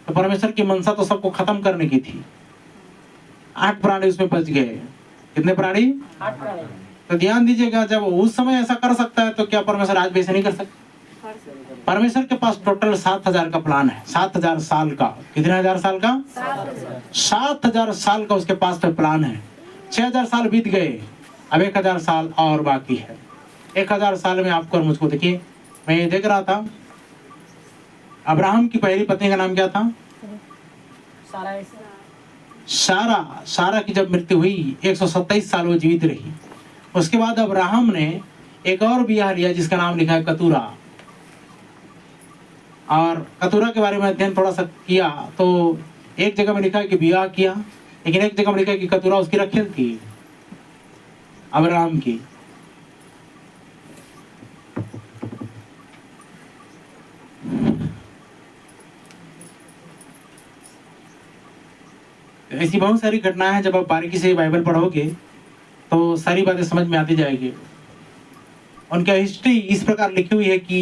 तो परमेश्वर की मनसा तो सबको खत्म करने की थी, 8 प्राणी उसमें बच गए। कितने प्राणी? 8 प्राणी। तो ध्यान दीजिएगा, जब उस समय ऐसा कर सकता है तो क्या परमेश्वर आज भी ऐसा नहीं कर सकता? परमेश्वर के पास टोटल 7000 का प्लान है, 7000 साल का। कितने हजार साल का? 7000 साल का उसके पास तो प्लान है। 6000 साल बीत गए, अब 1000 साल और बाकी है। 1000 साल में आपको और मुझको, देखिए मैं ये देख रहा था, अब्राहम की पहली पत्नी का नाम क्या था? सारा। सारा की जब मृत्यु हुई 127 साल वो जीवित रही। उसके बाद अब्राहम ने एक और ब्याह लिया जिसका नाम लिखा है कतूरा। और कतूरा के बारे में अध्ययन थोड़ा सा किया तो एक जगह में लिखा है कि ब्याह किया, लेकिन एक जगह में लिखा है कि कतूरा उसकी रखेल थी, अब्राहम की। ऐसी बहुत सारी घटनाएं हैं, जब आप बारीकी से बाइबल पढ़ोगे तो सारी बातें समझ में आती जाएगी। उनका हिस्ट्री इस प्रकार लिखी हुई है कि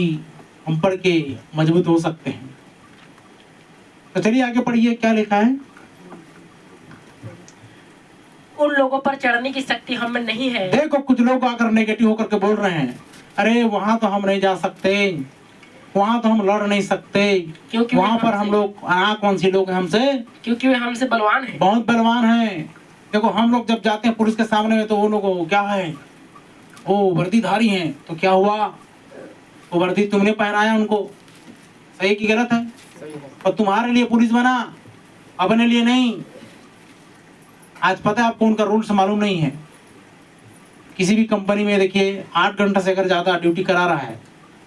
हम पढ़ के मजबूत हो सकते हैं। तो चलिए आगे पढ़िए, क्या लिखा है? उन लोगों पर चढ़ने की शक्ति हम में नहीं है। देखो कुछ लोग आकर नेगेटिव होकर के बोल रहे हैं, अरे वहां तो हम नहीं जा सकते, वहां तो हम लड़ नहीं सकते, क्योंकि वहां पर हम लोग, कौन सी लोग हैं हमसे? क्योंकि वे हमसे बलवान हैं। बहुत बलवान हैं। देखो हम लोग जब जाते हैं पुलिस के सामने में तो वो लोग क्या है, वो वर्दीधारी हैं। तो क्या हुआ, वो वर्दी तुमने पहनाया उनको, सही की गलत है? और तुम्हारे लिए पुलिस बना, अपने लिए नहीं। आज पता है आपको उनका रूल्स मालूम नहीं है। किसी भी कंपनी में देखिए 8 घंटे से अगर ज्यादा ड्यूटी करा रहा है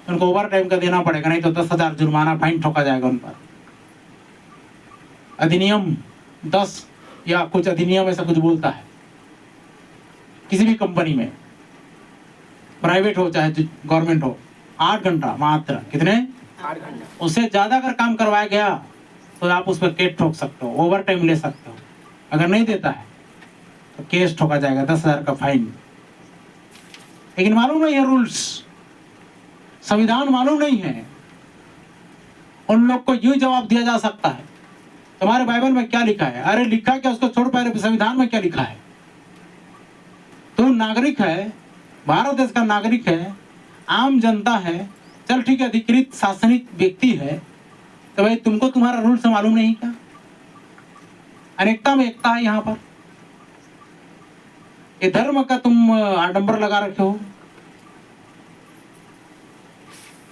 तो उनको ओवर टाइम का देना पड़ेगा, नहीं तो 10,000 जुर्माना फाइन ठोका जाएगा उन पर। अधिनियम 10 या कुछ अधिनियम ऐसा कुछ बोलता है। किसी भी कंपनी में, प्राइवेट हो चाहे गवर्नमेंट हो, 8 घंटा मात्र। कितने? 8 घंटा। उससे ज्यादा अगर काम करवाया गया तो आप उस पर केस ठोक सकते हो, ओवर टाइम ले सकते हो। अगर नहीं देता है तो केस ठोका जाएगा, 10,000 का फाइन। लेकिन मालूम नहीं है रूल्स, संविधान मालूम नहीं है। उन लोग को यूं जवाब दिया जा सकता है, तुम्हारे बाइबल में क्या लिखा है? अरे लिखा क्या, उसको छोड़, पहले संविधान में क्या लिखा है? तू नागरिक है, भारत देश का नागरिक है, आम जनता है, चल ठीक है, अधिकृत शासनिक व्यक्ति है, तो भाई तुमको तुम्हारा रूल्स मालूम नहीं क्या? अनेकता में एकता है यहाँ पर। ये धर्म का तुम आडंबर लगा रखे हो।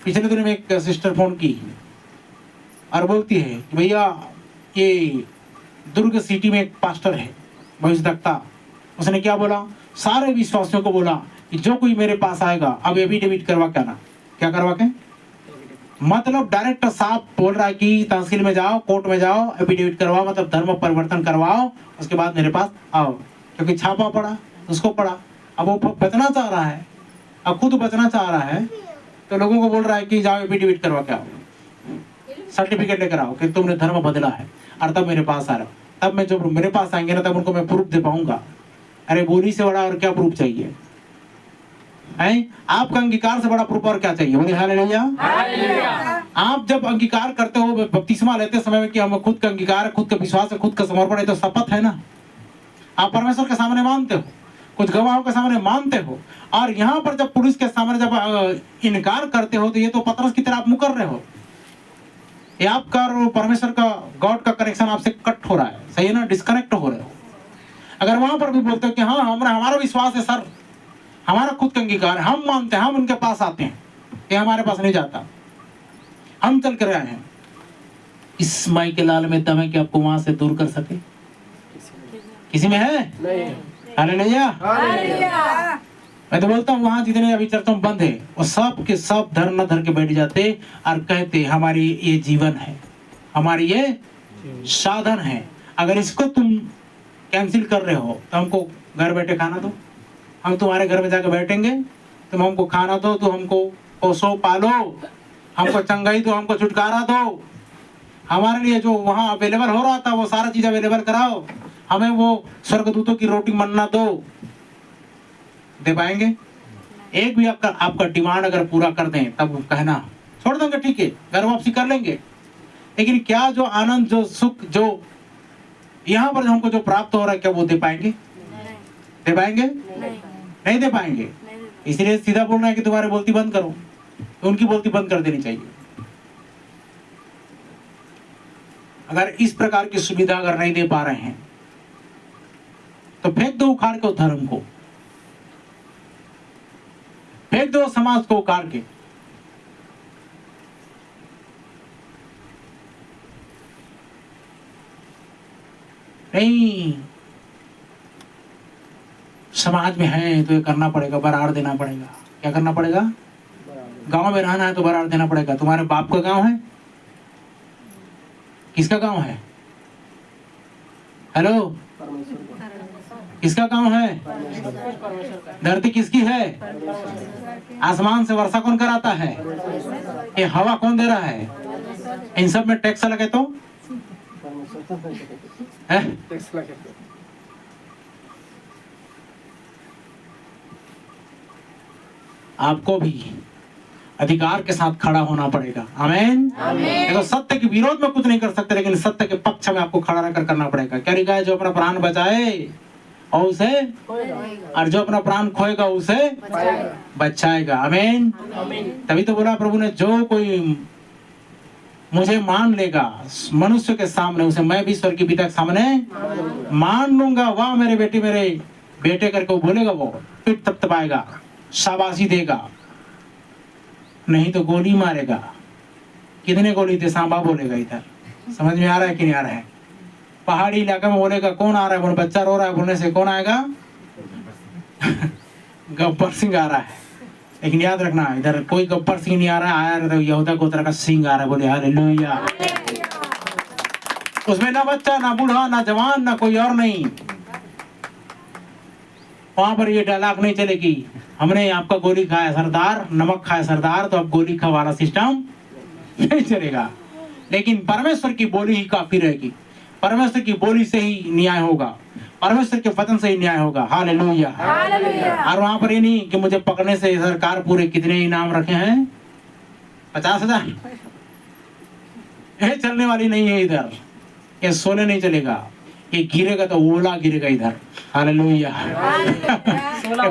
पिछले दिनों में एक सिस्टर फोन की और बोलती है कि भैया ये दुर्ग सिटी में एक पास्टर है भविष्यवक्ता, उसने क्या बोला, सारे विश्वासियों को बोला कि जो कोई मेरे पास आएगा अब एफिडेविट करवा के आना। क्या करवा के? मतलब डायरेक्ट साफ बोल रहा है कि तहसील में जाओ, कोर्ट में जाओ, एफिडेविट करवाओ, मतलब धर्म परिवर्तन करवाओ, उसके बाद मेरे पास आओ। क्योंकि छापा पड़ा, उसको पड़ा, अब वो बचना चाह रहा है, अब खुद बचना चाह रहा है, तो लोगों को बोल रहा है कि जाओ एफिडेविट करवा के आओ, सर्टिफिकेट लेकर आओ कि तुमने धर्म बदला है, और तब मेरे पास आ रहा हो। तब मैं जो मेरे पास आएंगे ना, तब उनको मैं प्रूफ दे पाऊंगा। अरे बोली से बड़ा और क्या प्रूफ चाहिए है? आपका अंगीकार से बड़ा प्रूफ और क्या चाहिए? बोले हालेलुया। आप जब अंगीकार करते हो बपतिस्मा लेते समय में कि हम खुद का अंगीकार है, खुद का विश्वास है, खुद का समर्पण है, तो शपथ है ना। आप परमेश्वर के सामने मानते हो, कुछ गवाहों के सामने मानते हो, और यहाँ पर जब पुलिस के सामने जब इनकार करते हो तो ये तो पतरस की तरह आप मुकर रहे हो। ये आपका और परमेश्वर का, गॉड का कनेक्शन आपसे कट हो रहा है, सही है ना, डिस्कनेक्ट हो रहे हो। अगर वहां पर भी बोलते हो कि हाँ हमारा विश्वास है सर, हमारा खुद का अंगीकार है, हम मानते हैं, हम उनके पास आते हैं, ये हमारे पास नहीं जाता, हम चल कर आए हैं, इस माई के लाल में दम है कि आपको वहां से दूर कर सके? किसी में है? हालेलुया। मैं तो बोलता हूँ वहां जितने अभी चर्चा में बंद है वो सब के सब धर न धर के बैठ जाते और कहते हमारी ये जीवन है, हमारी ये साधन है। अगर इसको तुम कैंसिल कर रहे हो तो हमको घर बैठे खाना दो, हम तुम्हारे घर में जाकर बैठेंगे, तुम हमको खाना दो, तो हमको पोसो पालो, हमको चंगाई दो, हमको छुटकारा दो, हमारे लिए जो वहाँ अवेलेबल हो रहा था वो सारा चीज अवेलेबल कराओ, हमें वो स्वर्गदूतों की रोटी मन्ना दो। दे पाएंगे? एक भी आपका डिमांड अगर पूरा कर दें तब कहना, छोड़ देंगे, ठीक है, घर वापसी कर लेंगे। लेकिन क्या जो आनंद, जो सुख, जो यहाँ पर हमको जो प्राप्त हो रहा है, क्या वो दे पाएंगे? दे पाएंगे? नहीं दे पाएंगे। इसलिए सीधा बोलना है कि तुम्हारे बोलती बंद करो, तो उनकी बोलती बंद कर देनी चाहिए। अगर इस प्रकार की सुविधा अगर नहीं दे पा रहे हैं तो फेंक दो उखाड़ के धर्म को, फेंक दो समाज को उखाड़ के। नहीं, समाज में है तो ये करना पड़ेगा, बरार देना पड़ेगा। क्या करना पड़ेगा? गांव में रहना है तो बरार देना पड़ेगा। तुम्हारे बाप का गांव है? किसका गांव है? हेलो, किसका गांव है? धरती किसकी है? आसमान से वर्षा कौन कराता है? ये हवा कौन दे रहा है? इन सब में टैक्स लगे तो है? आपको भी अधिकार के साथ खड़ा होना पड़ेगा। आमीन। देखो, सत्य के विरोध में कुछ नहीं कर सकते, लेकिन सत्य के पक्ष में आपको खड़ा रहकर करना पड़ेगा। क्या लिखा है? जो अपना प्राण बचाए और उसे, और जो अपना प्राण खोएगा उसे बचाएगा। आमीन। तभी तो बोला प्रभु ने, जो कोई मुझे मान लेगा मनुष्य के सामने, उसे मैं भी स्वर्गीय पिता के सामने मान लूंगा। वाह मेरे बेटे, मेरे बेटे करके वो बोलेगा, वो पीठ थपथपाएगा, शाबाशी देगा, नहीं तो गोली मारेगा। कितने गोली थे सांबा बोलेगा इधर। समझ में आ रहा है कि नहीं आ रहा है? पहाड़ी इलाके में बोलेगा, कौन आ रहा है? बोले बच्चा रो रहा है, बोलने से कौन आएगा? गब्बर सिंह आ रहा है। लेकिन याद रखना, इधर कोई गब्बर सिंह नहीं आ रहा है, आया तो यहूदा गोत्र का सिंह आ रहा है। बोले हालेलुया। उसमें ना बच्चा, ना बूढ़ा, ना जवान, ना कोई और नहीं। वहां पर ये डायलॉग नहीं चलेगी, हमने आपका गोली खाया सरदार, नमक खाया सरदार, तो अब गोली खा वाला सिस्टम नहीं चलेगा। लेकिन परमेश्वर की बोली ही काफी रहेगी। परमेश्वर की बोली से ही न्याय होगा, परमेश्वर के वचन से ही न्याय होगा। हालेलुया। और वहां पर ये नहीं कि मुझे पकड़ने से सरकार पूरे कितने इनाम रखे हैं, 50,000। ये चलने वाली नहीं है इधर। ये सोने नहीं चलेगा, ये गिरेगा तो ओला गिरेगा इधर। हालेलुया।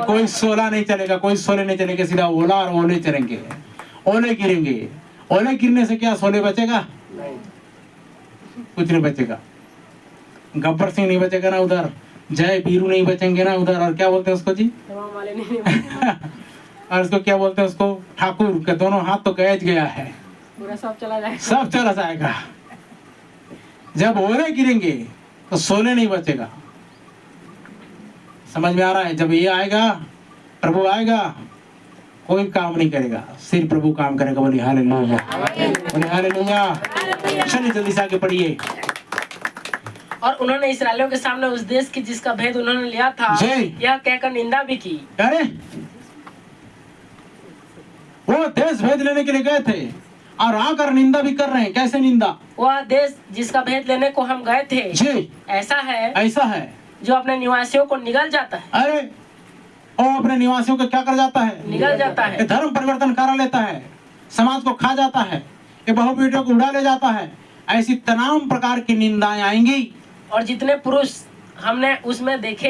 कोई सोला नहीं चलेगा, कोई सोले नहीं चलेगा, सीधा ओला और ओले चलेंगे, ओले गिरेंगे। ओले गिरने से क्या सोले बचेगा? कुछ नहीं बचेगा। गब्बर सिंह नहीं बचेगा ना उधर, जय बीरू नहीं बचेंगे ना उधर, और क्या बोलते हैं उसको जी और उसको क्या बोलते हैं उसको, ठाकुर के दोनों हाथ तो गैज गया है, पूरा सब चला जाएगा, सब चला जाएगा। जब ओले गिरेंगे तो सोले नहीं बचेगा। समझ में आ रहा है? जब ये आएगा, प्रभु आएगा, कोई काम नहीं करेगा, सिर्फ प्रभु काम करेगा। बोलिए हालेलुया, बोलिए हालेलुया। चलिए जल्दी से आगे पढ़िए। और उन्होंने इस्राएलियों के सामने उस देश की जिसका भेद उन्होंने लिया था यह कहकर निंदा भी की। अरे वो देश भेद लेने के लिए गए थे और आकर निंदा भी कर रहे हैं। कैसे निंदा? वह देश जिसका भेद लेने को हम गए थे जी, ऐसा है जो अपने निवासियों को निगल जाता है। अरे वो अपने निवासियों को क्या कर जाता है? निगल जाता है। धर्म परिवर्तन करा लेता है, समाज को खा जाता है, ये बहु बेटियों को उड़ा ले जाता है। ऐसी तमाम प्रकार की निंदाएं आएंगी। और जितने पुरुष हमने उसमें देखे,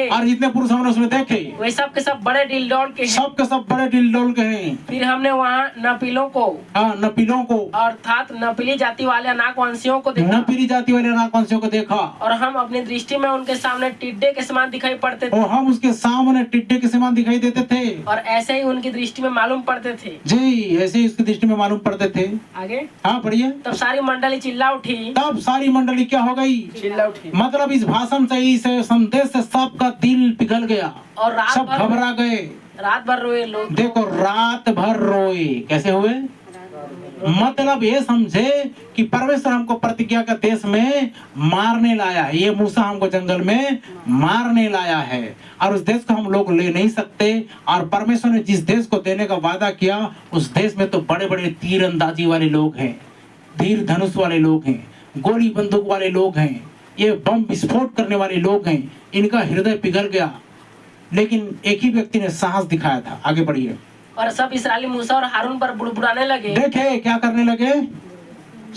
वे सब के सब बड़े डिलडोल के हैं। सब के सब बड़े डिलडोल के हैं। फिर हमने वहाँ नपीलों को, नपीलों को अर्थात नपीली जाति वाले अनाकवंशियों को देखा। नपीली जाति वाले अनाकवंशियों को देखा। और हम अपनी दृष्टि में उनके सामने टिड्डे के समान दिखाई पड़ते थे। और हम उसके सामने टिड्डे के समान दिखाई देते थे। और ऐसे ही उनकी दृष्टि में मालूम पड़ते थे। जी, ऐसे ही उसकी दृष्टि में मालूम पड़ते थे। आगे हाँ पढ़िए। तब सारी मंडली चिल्ला उठी। तब सारी मंडली क्या हो गई? चिल्ला उठी। मतलब इस भाषण से, इस संदेश से सबका दिल पिघल गया और सब घबरा गए। रात भर रोए लोग। देखो, रात भर रोए। कैसे हुए? मतलब ये समझे कि परमेश्वर हमको प्रतिज्ञा का देश में मारने लाया है। ये मूसा हमको जंगल में मारने लाया है और उस देश को हम लोग ले नहीं सकते। और परमेश्वर ने जिस देश को देने का वादा किया, उस देश में तो बड़े बड़े तीर अंदाजी वाले लोग हैं, तीर धनुष वाले लोग हैं, गोली बंदूक वाले लोग हैं, ये बम विस्फोट करने वाले लोग हैं, इनका हृदय पिघल गया। लेकिन एक ही व्यक्ति ने साहस दिखाया था। आगे बढ़िए। और सब इस्राएली मूसा और हारून पर बुड़बुड़ाने लगे। देखे क्या करने लगे?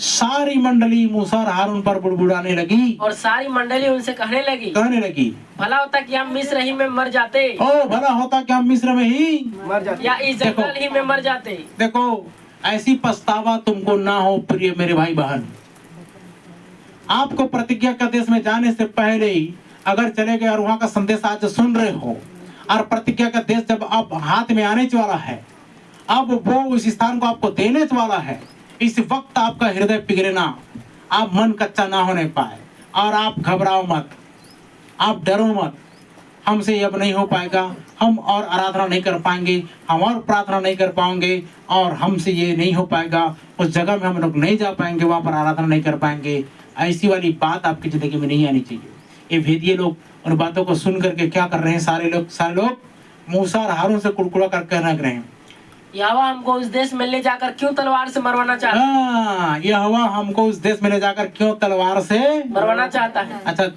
सारी मंडली मूसा और हारून पर बुड़बुड़ाने लगी। और सारी मंडली उनसे कहने लगी भला होता कि हम मिस्र ही में मर जाते। ओ भला होता कि हम मिस्र में ही मर जाते या इस जंगल ही में मर जाते। देखो, ऐसी पछतावा तुमको ना हो प्रिय मेरे भाई बहन। आपको प्रतिज्ञा का देश में जाने से पहले ही अगर चले गए और वहां का संदेश आज सुन रहे हो, और प्रतिज्ञा का देश जब आप हाथ में आने वाला है, अब वो उस स्थान को आपको देने वाला है, इस वक्त आपका हृदय पिघलेना, आप मन कच्चा ना होने पाए, और आप घबराओ मत, आप डरो मत। हमसे अब नहीं हो पाएगा, हम और आराधना नहीं कर पाएंगे, हम और प्रार्थना नहीं कर पाएंगे, और हमसे ये नहीं हो पाएगा, उस जगह में हम लोग नहीं जा पाएंगे, वहां पर आराधना नहीं कर पाएंगे। ऐसी वाली बात आपकी जिंदगी में नहीं आनी चाहिए। ये भेदिए लोग उन बातों को सुन करके क्या कर रहे हैं? सारे लोग मूसा और हारून से कुड़कुड़ा कर कहना रहे हैं, यहोवा हमको उस देश में ले जाकर क्यों तलवार से मरवाना चाहता है? यहोवा हमको उस देश में ले जाकर क्यों तलवार से मरवाना चाहता है? अच्छा,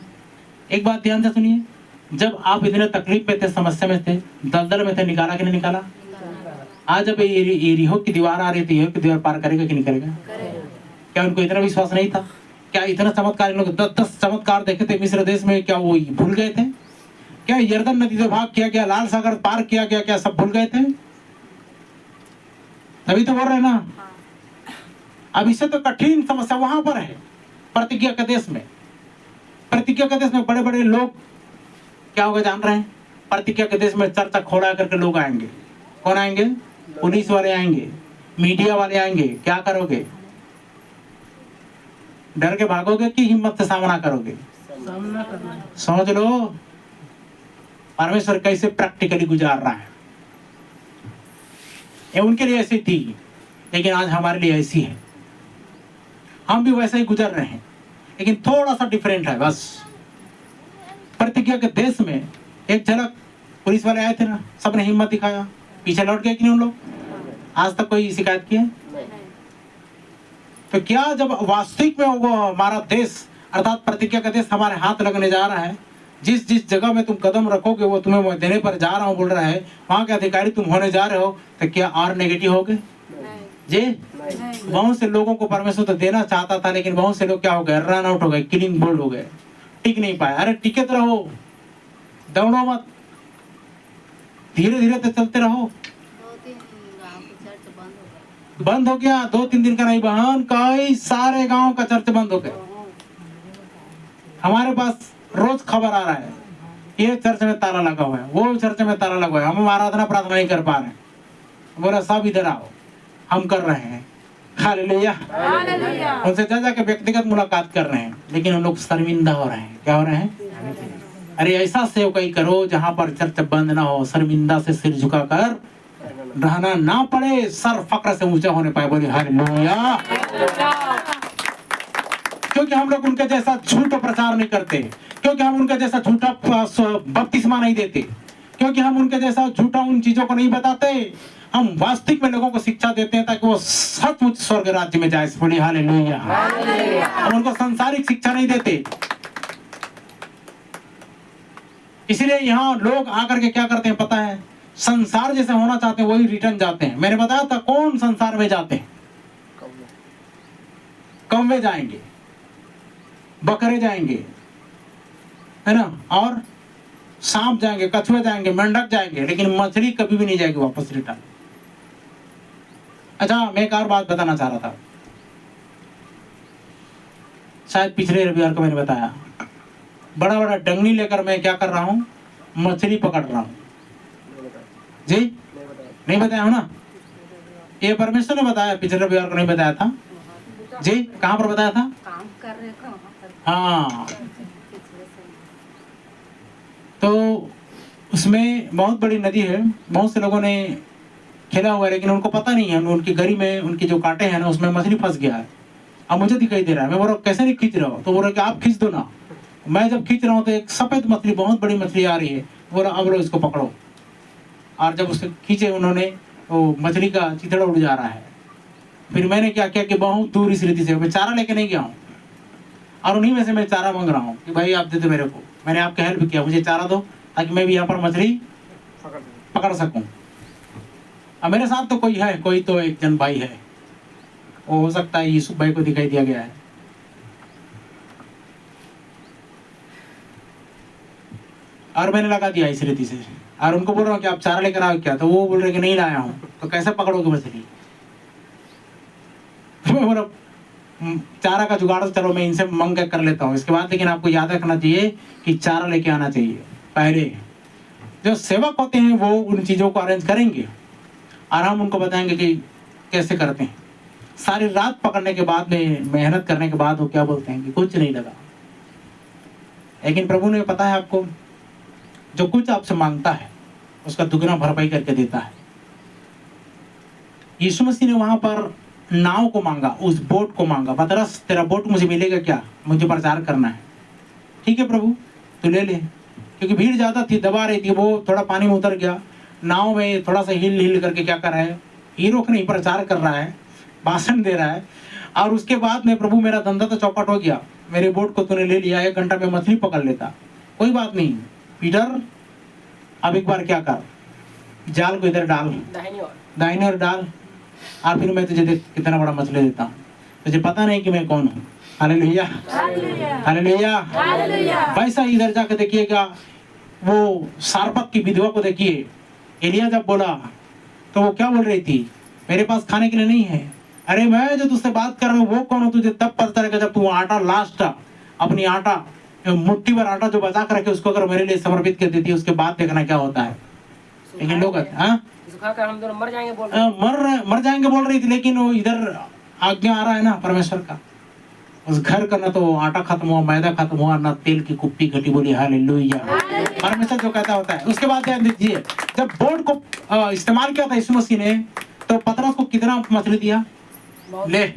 एक बात ध्यान से सुनिए, जब आप इतने तकलीफ में थे, समस्या में थे, दलदल में थे, निकाला कि नहीं निकाला? आज जब यरीहो की दीवार आ रही थी, यरीहो की दीवार पार करेगा कि नहीं करेगा? क्या उनको इतना विश्वास नहीं था? क्या इतना चमत्कार, इन लोग 10 चमत्कार देखे थे मिस्र देश में, क्या वो भूल गए थे? क्या यरदन नदी से भाग किया गया, लाल सागर पार किया गया, क्या सब भूल गए थे? तभी तो बोल रहे ना। अब इससे तो कठिन समस्या वहां पर है, प्रतिज्ञा के देश में। प्रतिज्ञा के देश में बड़े बड़े लोग क्या होगा जान रहे हैं? प्रतिज्ञा के देश में चर्चा खोड़ा करके लोग आएंगे। कौन आएंगे? पुलिस वाले आएंगे, मीडिया वाले आएंगे। क्या करोगे? डर के भागोगे कि हिम्मत से सामना करोगे? समझ लो परमेश्वर कैसे प्रैक्टिकली गुजार रहा है। ये उनके लिए ऐसी थी, लेकिन आज हमारे लिए ऐसी है। हम भी वैसे ही गुजर रहे हैं, लेकिन थोड़ा सा डिफरेंट है बस। प्रतिज्ञा के देश में एक झलक पुलिस वाले आए थे ना, सबने हिम्मत दिखाया, पीछे लौट गए कि नहीं उन लोग? आज तक कोई शिकायत की है? तो क्या जब वास्तविक में वो हमारा देश अर्थात प्रतिज्ञा का देश हमारे हाथ लगने जा रहा है, जिस जगह में तुम कदम रखोगे वो तुम्हें मैं देने पर जा रहा हूँ बोल रहा है, वहां के अधिकारी तुम होने जा रहे हो, तो क्या और नेगेटिव हो गए जी? बहुत से लोगों को परमेश्वर तो देना चाहता था, लेकिन बहुत से लोग क्या हो गए? रन आउट हो गए, किलिंग बोल्ड हो गए, टिक नहीं पाए। अरे टिके तो रहो, दौड़ो मत, धीरे धीरे तो चलते रहो। बंद हो गया 2-3 दिन का नहीं बहन, कई सारे गांव का चर्च बंद हो गया। हमारे पास रोज खबर आ रहा है, ये चर्च में ताला लगा हुआ है, वो चर्च में ताला लगा हुआ है, हम आराधना प्रार्थना नहीं कर पा रहे। बोला सब इधर आओ, हम कर रहे हैं। हालेलुया। उनसे जा के व्यक्तिगत मुलाकात कर रहे हैं, लेकिन हम लोग शर्मिंदा हो रहे हैं। क्या हो रहे हैं? अरे ऐसा सेवकाई करो जहां पर चर्च बंद ना हो, शर्मिंदा से सिर झुकाकर रहना ना पड़े, सर फक्र से ऊंचा होने पाए। बोले हालेलुया। क्योंकि हम लोग उनके जैसा झूठा प्रचार नहीं करते, क्योंकि हम उनके जैसा झूठा बपतिस्मा नहीं देते, क्योंकि हम उनके जैसा झूठा उन चीजों को नहीं बताते। हम वास्तविक में लोगों को शिक्षा देते हैं ताकि वो सचमुच स्वर्ग राज्य में जाए। बोले हालेलुया। हम उनको सांसारिक शिक्षा नहीं देते। इसलिए यहाँ लोग आकर के क्या करते हैं पता है? संसार जैसे होना चाहते हैं वही रिटर्न जाते हैं। मैंने बताया था कौन संसार में जाते हैं? कौवे जाएंगे, बकरे जाएंगे, है ना, और सांप जाएंगे, कछुए जाएंगे, मेंढक जाएंगे, लेकिन मछली कभी भी नहीं जाएगी वापस रिटर्न। अच्छा, मैं एक और बात बताना चाह रहा था, शायद पिछले रविवार को मैंने बताया, बड़ा बड़ा डंगनी लेकर मैं क्या कर रहा हूँ? मछली पकड़ रहा हूँ। जी नहीं बताया हूँ ना? ये परमेश्वर ने बताया, पिछले रविवार को नहीं बताया था जी। कहाँ पर बताया था? काम कर रहे थे। हाँ, तो उसमें बहुत बड़ी नदी है, बहुत से लोगों ने खेला हुआ है, लेकिन उनको पता नहीं है, उनकी गरी में उनके जो कांटे हैं ना उसमें मछली फंस गया है। अब मुझे दिखाई दे रहा है, मैं बोल रहा हूँ कैसे नहीं खींच रहा हो? तो बोल रहा कि आप खींच दो ना। मैं जब खींच रहा हूँ तो एक सफेद मछली, बहुत बड़ी मछली आ रही है, बोला अब लो इसको पकड़ो। और जब उसको खींचे उन्होंने, वो मछली का चिथड़ा उड़ जा रहा है। फिर मैंने क्या किया कि बहुत दूर इस रीति से मैं चारा लेके नहीं गया हूँ, और उन्हीं में से मैं चारा मांग रहा हूँ कि भाई आप दे दो मेरे को, मैंने आपके हेल्प किया, मुझे चारा दो ताकि मैं भी यहाँ पर मछली पकड़ सकूं। अब मेरे साथ तो कोई है, कोई तो एक जन भाई है, वो हो सकता है यूसुफ भाई को दिखाई दिया गया है। और मैंने लगा दिया इस रीति से, और उनको बोल रहा हूँ कि आप चारा लेकर आओ क्या, तो वो बोल रहे कि नहीं लाया हूँ। तो कैसे पकड़ोगे मछली? चारा का जुगाड़ चलो मैं इनसे मंग कर लेता हूँ इसके बाद, लेकिन आपको याद रखना चाहिए कि चारा लेके आना चाहिए। पहले जो सेवक होते हैं वो उन चीज़ों को अरेंज करेंगे और हम उनको बताएंगे कि कैसे करते हैं। सारी रात पकड़ने के बाद में, मेहनत करने के बाद वो क्या बोलते हैं कि कुछ नहीं लगा। लेकिन प्रभु ने पता है आपको, जो कुछ आपसे मांगता है उसका दुगना भरपाई करके देता है। यीशु मसीह ने वहां पर नाव को मांगा, उस बोट को मांगा, पतरस तेरा बोट मुझे मिलेगा क्या, मुझे प्रचार करना है। ठीक है प्रभु तू ले ले, क्योंकि भीड़ ज्यादा थी, दबा रही थी। वो थोड़ा पानी में उतर गया, नाव में थोड़ा सा हिल हिल करके क्या कर रहा है, हीरो नहीं प्रचार कर रहा है, भाषण दे रहा है। और उसके बाद में प्रभु मेरा धंधा तो चौपट हो गया, मेरे बोट को तूने ले लिया, 1 घंटा में मछली पकड़ लेता। कोई बात नहीं पीटर, अब एक बार क्या कर, जाल को इधर डाल, दाहिनी ओर डाल, और फिर मैं तुझे देख कितना बड़ा मछली देता हूँ। तुझे पता नहीं कि मैं कौन हूँ। Hallelujah, hallelujah. वैसा इधर जाकर देखिएगा, वो सारपत की विधवा को देखिए, एलिया जब बोला तो वो क्या बोल रही थी, मेरे पास खाने के लिए नहीं है। अरे मैं जो तुझसे बात कर रहा हूँ वो कौन हूँ तुझे तब पता चलेगा जब तू आटा लास्ट अपनी आटा मुट्ठी भर आटा जो बचा कर रखे उसको अगर मेरे लिए समर्पित कर देती है, उसके बाद देखना क्या होता है। लेकिन लोग हम दोनों मर जाएंगे बोल रही थी, लेकिन वो इधर आज्ञा आ रहा है ना परमेश्वर का, उस घर का ना तो आटा खत्म हुआ, मैदा खत्म हुआ, ना तेल की कुप्पी घटी। बोली हालेलुया, परमेश्वर जो कहता होता है। उसके बाद ध्यान दीजिए, जब बोर्ड को इस्तेमाल किया था यीशु मसीह ने, तो पतरस को कितना मछली दिया, ले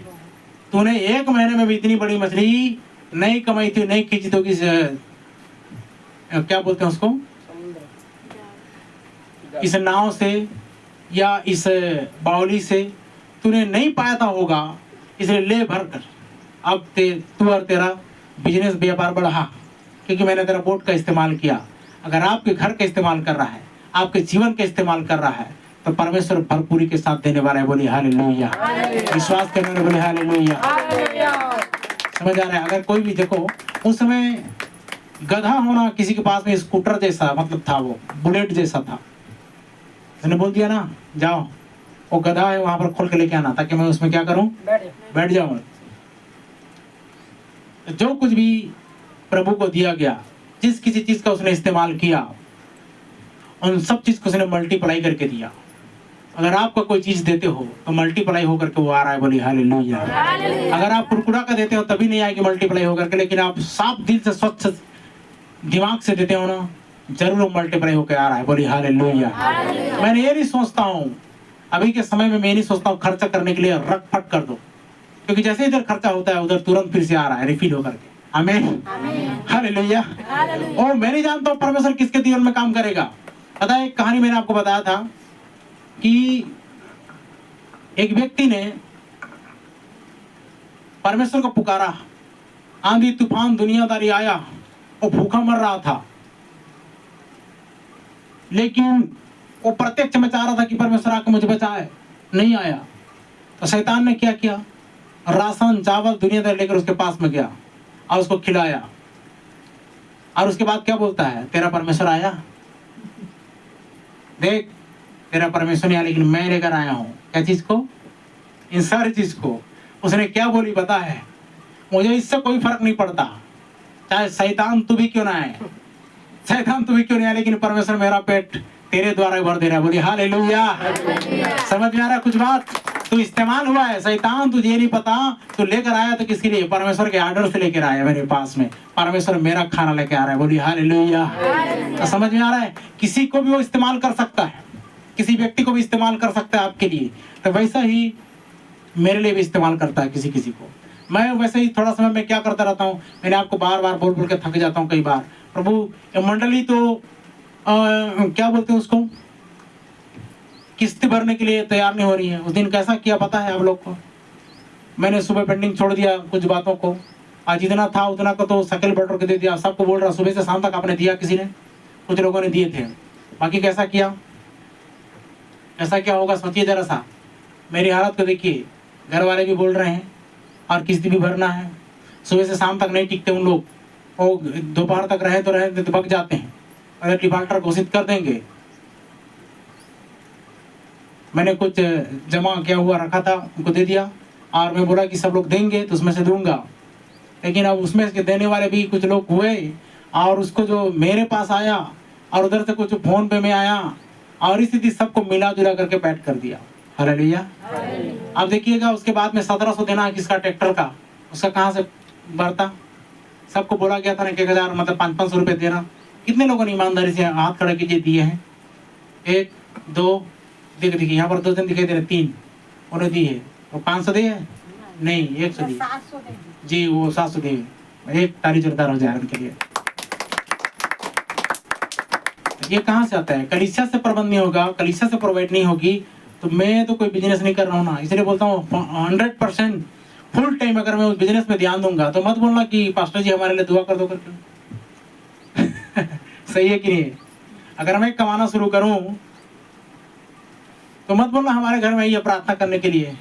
तूने 1 महीने में भी इतनी बड़ी मछली नहीं कमाई थी, नहीं खींची तो क्या बोलते हैं उसको, इस नाव से या इस बावली से तूने नहीं पाया था होगा, इसलिए ले भर कर अब तू और तेरा बिजनेस व्यापार बढ़ा, क्योंकि मैंने तेरा बोट का इस्तेमाल किया। अगर आपके घर का इस्तेमाल कर रहा है, आपके जीवन का इस्तेमाल कर रहा है, तो परमेश्वर भरपूरी के साथ देने वाला है। बोली हालेलुया, विश्वास करने वाले बोले हालेलुया। समझ आ रहा है? अगर कोई भी देखो, उस समय गधा होना किसी के पास में स्कूटर जैसा मतलब था, वो बुलेट जैसा था, उसने बोल दिया ना जाओ वो गधा है वहां पर खोल के लेके आना, ताकि मैं उसमें क्या करूं, बैठ जाऊं। जो कुछ भी प्रभु को दिया गया, जिस किसी चीज का उसने इस्तेमाल किया, उन सब चीज को उसने मल्टीप्लाई करके दिया। अगर आपको कोई चीज देते हो तो मल्टीप्लाई होकर के वो आ रहा है। बोली हालेलुया। अगर आप कुरकुरा का देते हो तभी नहीं आएगी मल्टीप्लाई होकर के, लेकिन आप साफ दिल से स्वच्छ दिमाग से देते हो ना, जरूर मल्टीप्लाई होकर आ रहा है। बोली हालेलुया। मैंने ये नहीं सोचता हूँ, अभी के समय में मैं नहीं सोचता हूँ खर्चा करने के लिए रख फट कर दो, क्योंकि जैसे इधर खर्चा होता है उधर तुरंत फिर से आ रहा है रिफिल होकर के। आमीन, हालेलुया। और मैं नहीं जानता हूँ परमेश्वर किसके जीवन में काम करेगा। पता है, एक कहानी मैंने आपको बताया था कि एक व्यक्ति ने परमेश्वर को पुकारा, आंधी तूफान दुनियादारी आया, वो भूखा मर रहा था, लेकिन वो प्रत्यक्ष में चाह रहा था कि परमेश्वर आके मुझे बचाए, नहीं आया। तो शैतान ने क्या किया, राशन चावल दुनियादारी लेकर उसके पास में गया और उसको खिलाया, और उसके बाद क्या बोलता है, तेरा परमेश्वर आया, देख तेरा परमेश्वर नहीं आया, लेकिन मैं लेकर आया हूं। क्या चीज को, इन सारी चीज को। उसने क्या बोली पता है, मुझे इससे कोई फर्क नहीं पड़ता, चाहे शैतान तू भी क्यों ना आए, शैतान तू भी क्यों नहीं आए, लेकिन परमेश्वर मेरा पेट तेरे द्वारा भर दे रहा है। बोली हालेलुया। समझ में आ रहा है कुछ बात? तू इस्तेमाल हुआ है, शैतान तुझे नहीं पता, तू लेकर आया तो किसके लिए, परमेश्वर के आर्डर से लेकर आया मेरे पास में, परमेश्वर मेरा खाना लेकर आ रहा है। बोली हालेलुया। तो समझ में आ रहा है, किसी को भी वो इस्तेमाल कर सकता है, किसी व्यक्ति को भी इस्तेमाल कर सकता है आपके लिए, तो वैसा ही मेरे लिए भी इस्तेमाल करता है किसी किसी को। मैं वैसे ही थोड़ा समय में क्या करता रहता हूँ, मैंने आपको बार बार बोल बोल के थक जाता हूँ कई बार। प्रभु ये मंडली तो क्या बोलते हैं उसको, किस्त भरने के लिए तैयार नहीं हो रही है। उस दिन कैसा किया पता है आप लोग को, मैंने सुबह पेंडिंग छोड़ दिया कुछ बातों को, और जितना था उतना को तो सकल बटर के दे दिया। सबको बोल रहा सुबह से शाम तक आपने दिया किसी ने? कुछ लोगों ने दिए थे, बाकी कैसा किया? ऐसा क्या होगा सोचिए जरा सा। मेरी हालत को देखिए, घर वाले भी बोल रहे हैं और किस्त भी भरना है। सुबह से शाम तक नहीं टिकते उन लोग, वो दोपहर तक रहे तो बक जाते हैं। अगर डिफॉल्टर घोषित कर देंगे। मैंने कुछ जमा किया हुआ रखा था, उनको दे दिया और मैं बोला कि सब लोग देंगे तो उसमें से दूंगा। लेकिन अब उसमें से देने वाले भी कुछ लोग हुए और उसको जो मेरे पास आया और उधर से कुछ फोन पे में आया और स्थिति सबको मिला जुला करके बैठ कर दिया। हालेलुया। अब देखिएगा उसके बाद में 1700 देना है किसका? ट्रैक्टर का। उसका कहाँ से भरता? सबको बोला गया था ना 1000 मतलब 500 रुपये देना। कितने लोगों ने ईमानदारी से हाथ खड़ा कीजिए दिए हैं? 1 2 देखिए यहाँ पर 2 दिन दिखाई दे रहे, 3 उन्हें दिए। वो 500 दिए नहीं, 100 दिए जी, वो 700 दिए। एक ताली जोरदार हो जाए उनके लिए। ये कहाँ से आता है? कलीसिया से प्रबंध नहीं होगा, कलीसिया से प्रोवाइड नहीं होगी तो मैं तो कोई बिजनेस नहीं कर रहा हूँ ना। इसलिए बोलता हूँ 100% फुल टाइम अगर मैं उस बिजनेस में ध्यान दूंगा तो मत बोलना कि पास्टर जी हमारे लिए दुआ कर दो करके। सही है कि नहीं? अगर मैं कमाना शुरू करूं तो मत बोलना हमारे घर में ये प्रार्थना करने के लिए।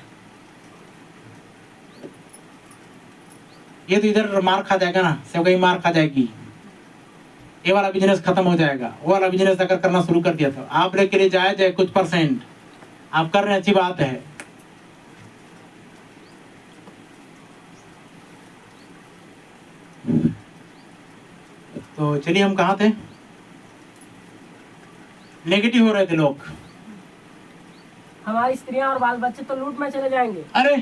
ये तो इधर मार खा जाएगा ना, सब कहीं मार खा जाएगी। ये वाला बिजनेस खत्म हो जाएगा। वो वाला बिजनेस अगर करना शुरू कर दिया तो आप लेके लिए जाए कुछ % आप कर रहे हैं, अच्छी बात है। तो चलिए हम कहाँ थे? नेगेटिव हो रहे थे लोग। हमारी स्त्रियां और बाल बच्चे तो लूट में चले जाएंगे। अरे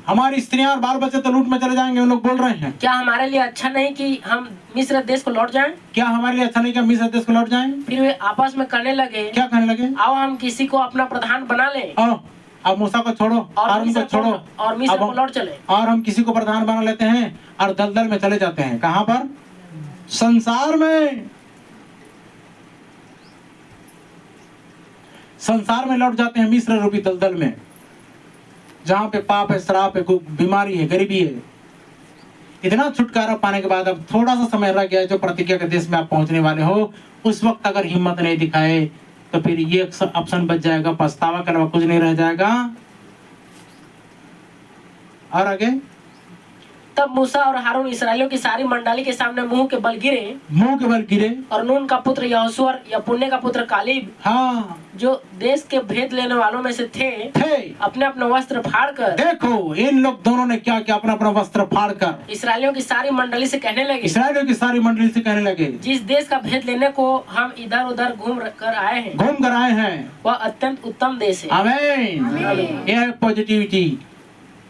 हमारी स्त्रियां और बाल बच्चे तो लूट में चले जाएंगे, उन लोग बोल रहे हैं। क्या हमारे लिए अच्छा नहीं कि हम मिस्र देश को लौट जाएं? क्या हमारे लिए अच्छा नहीं कि हम मिस्र देश को लौट जाएं? फिर वे आपस में कहने लगे, क्या कहने लगे? आओ हम किसी को अपना प्रधान बना लें आओ अब मूसा को छोड़ो और उनको छोड़ो और मिस्र को लौट चले। और हम किसी को प्रधान बना लेते हैं और दलदल में चले जाते हैं। कहाँ पर? संसार में। संसार में लौट जाते हैं, मिस्र रूपी दलदल में, जहां पे पाप है, श्राप है, बीमारी है, गरीबी है। इतना छुटकारा पाने के बाद अब थोड़ा सा समय रह गया है जो प्रतिज्ञा के देश में आप पहुंचने वाले हो। उस वक्त अगर हिम्मत नहीं दिखाए तो फिर ये ऑप्शन बच जाएगा, पछतावा के अलावा कुछ नहीं रह जाएगा। और आगे तब मूसा और हारून इस्राएलियों की सारी मंडली के सामने मुंह के बल गिरे और नून का पुत्र यहोशू और यपुन्ने का पुत्र कालेब, हाँ, जो देश के भेद लेने वालों में से थे अपने अपने वस्त्र फाड़कर। देखो इन लोग दोनों ने क्या किया, अपना अपना वस्त्र फाड़कर इस्राएलियों की सारी मंडली से कहने लगे, जिस देश का भेद लेने को हम इधर उधर घूम कर आए हैं वह अत्यंत उत्तम देश है। आमीन। यह पॉजिटिविटी,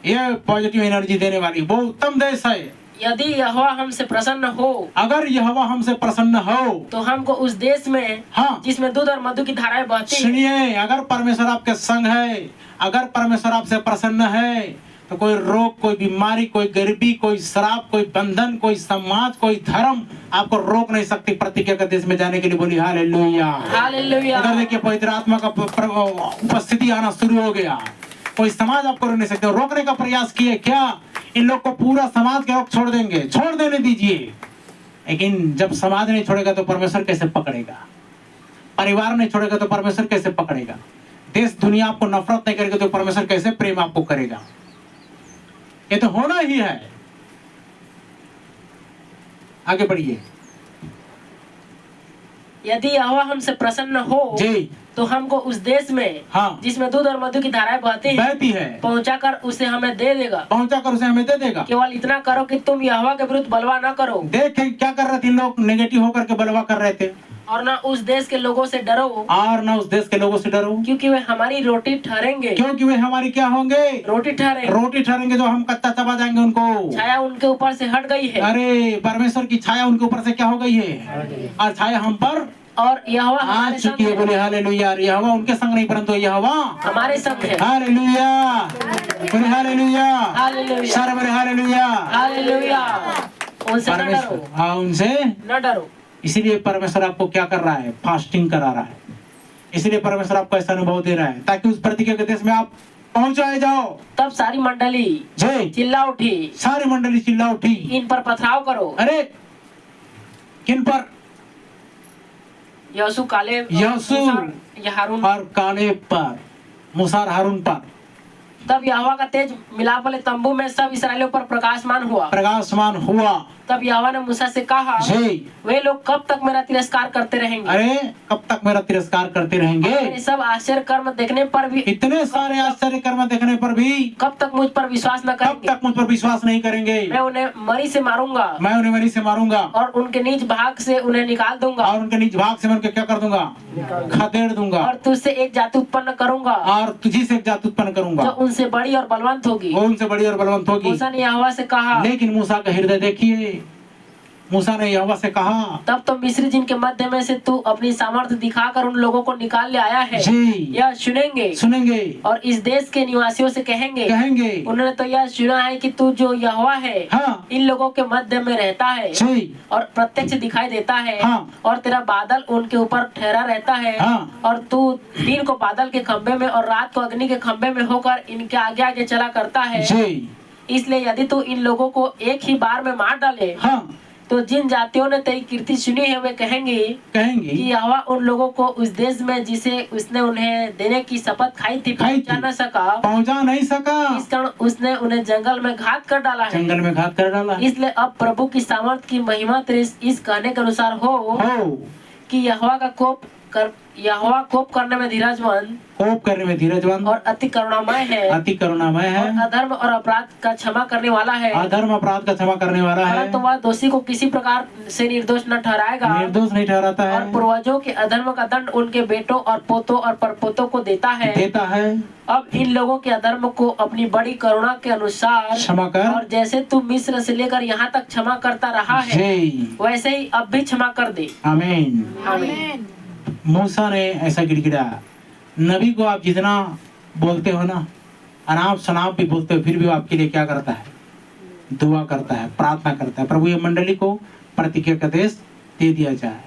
यह पॉजिटिव एनर्जी देने वाली वो उत्तम देश है। यदि यहोवा हमसे प्रसन्न हो, अगर यहोवा हमसे प्रसन्न हो तो हमको उस देश में, हाँ, जिसमें दूध और मधु की धाराएं बहती हैं। सुनिए, अगर परमेश्वर आपके संग है, अगर परमेश्वर आपसे प्रसन्न है तो कोई रोग, कोई बीमारी, कोई गरीबी, कोई श्राप, कोई बंधन, कोई समाज, कोई धर्म आपको रोक नहीं सकती प्रतिज्ञा के देश में जाने के लिए। बोली हालेलुया, हालेलुया। अगर देखिए पवित्र आत्मा का उपस्थिति आना शुरू हो गया, कोई समाज आपको रोक नहीं सकते। रोकने का प्रयास किए क्या? इन लोग को पूरा समाज के लोग छोड़ देंगे, छोड़ देने दीजिए। लेकिन जब समाज नहीं छोड़ेगा तो परमेश्वर कैसे पकड़ेगा? परिवार नहीं छोड़ेगा तो परमेश्वर कैसे पकड़ेगा? देश दुनिया आपको नफरत नहीं करेगा तो परमेश्वर कैसे प्रेम आपको करेगा? ये तो होना ही है। आगे बढ़िए। यदि यहोवा हमसे प्रसन्न हो जी, तो हमको उस देश में, हाँ, जिसमें दूध और मधु की धाराएं बहती है, पहुंचाकर उसे हमें दे देगा। केवल इतना करो कि तुम यहोवा के विरुद्ध बलवा न करो। देखे क्या कर रहे थे लोग? नेगेटिव होकर के बलवा कर रहे थे। और ना उस देश के लोगों से डरो, क्योंकि वे हमारी रोटी ठहरेंगे। क्योंकि वे हमारी क्या होंगे? रोटी ठहरेंगे। जो हम कच्चा चबा जाएंगे उनको छाया उनके ऊपर से हट गई है। अरे परमेश्वर की छाया उनके ऊपर से क्या हो गई है? और छाया हम पर और यहोवा आ चुकी है। बोले हालेलुया। यहोवा उनके संग नहीं परंतु यहोवा हमारे संग है। हालेलुया, बोले हालेलुया, सारे बोले हालेलुया, उनसे न डरो। हाँ, उनसे न डरो। इसीलिए परमेश्वर आपको क्या कर रहा है? फास्टिंग करा रहा है। इसीलिए परमेश्वर आपको ऐसा अनुभव दे रहा है ताकि उस प्रतिज्ञा के देश में आप पहुंचाए जाओ। तब सारी मंडली जी चिल्ला उठी, सारी मंडली चिल्ला उठी, इन पर पथराव करो। अरे किन पर? यहोशू काले यहोशू या हारून। और कालेब पर, मूसा और हारून पर। तब यहोवा का तेज मिलाप वाले तंबू में सब इस्राएलियों पर प्रकाशमान हुआ। प्रकाशमान हुआ। तब यहोवा ने मूसा से कहा, जी वे लोग कब तक मेरा तिरस्कार करते रहेंगे? अरे कब तक मेरा तिरस्कार करते रहेंगे? मेरे सब आश्चर्य कर्म देखने पर भी, इतने सारे आश्चर्य कर्म देखने पर भी कब तक मुझ पर विश्वास न कब करेंगे? तक मुझ पर विश्वास नहीं करेंगे? मैं उन्हें मरी से मारूंगा मैं उन्हें मरी से मारूंगा और उनके निज भाग से उन्हें निकाल दूंगा और उनके निज भाग से मैं उनके क्या कर दूंगा? खदेड़ दूंगा और तुझसे एक जाति उत्पन्न करूंगा और तुझी से एक जाति उत्पन्न जो करूंगा, उनसे बड़ी और बलवंत होगी। वो उनसे बड़ी और बलवंत होगी। मूसा ने यहोवा से कहा, लेकिन मूसा का हृदय देखिए, मूसा ने यहोवा से कहा, तब तो मिस्री जिनके मध्य में से तू अपनी सामर्थ्य दिखाकर उन लोगों को निकाल ले आया है, जी यह सुनेंगे सुनेंगे और इस देश के निवासियों से कहेंगे, उन्होंने तो यह सुना है कि तू जो यहोवा है हाँ इन लोगों के मध्य में रहता है जी और प्रत्यक्ष दिखाई देता है हाँ। और तेरा बादल उनके ऊपर ठहरा रहता है हाँ। और तू दिन को बादल के खंभे में और रात को अग्नि के खंभे में होकर इनके आगे आगे चला करता है। जी इसलिए यदि तू इन लोगों को एक ही बार में मार डाले हाँ तो जिन जातियों ने तेरी कीर्ति सुनी है वे कहेंगे कि यहोवा उन लोगों को उस देश में जिसे उसने उन्हें देने की शपथ खाई थी पहुंचा नहीं सका। इस कारण उसने उन्हें जंगल में घात कर डाला है। जंगल में घात कर डाला। इसलिए अब प्रभु की सामर्थ की महिमा तेरे इस कहने के अनुसार हो कि यहोवा कोप करने में धीरजवान और अति करुणामय है और अधर्म और अपराध का क्षमा करने वाला है। तो वह दोषी को किसी प्रकार से निर्दोष न ठहराएगा, निर्दोष नहीं ठहराता है और पूर्वजों के अधर्म का दंड उनके बेटों और पोतों और परपोतों को देता है। अब इन लोगों के अधर्म को अपनी बड़ी करुणा के अनुसार क्षमा कर, और जैसे तू मिस्र से लेकर यहाँ तक क्षमा करता रहा है वैसे ही अब भी क्षमा कर दे। आमीन आमीन। मूसा ने ऐसा गिड़गिड़ाया। नबी को आप जितना बोलते हो ना, अनाप शनाप भी बोलते हो, फिर भी वो आपके लिए क्या करता है? दुआ करता है, प्रार्थना करता है, प्रभु ये मंडली को प्रतिज्ञा का देश दे दिया जाए।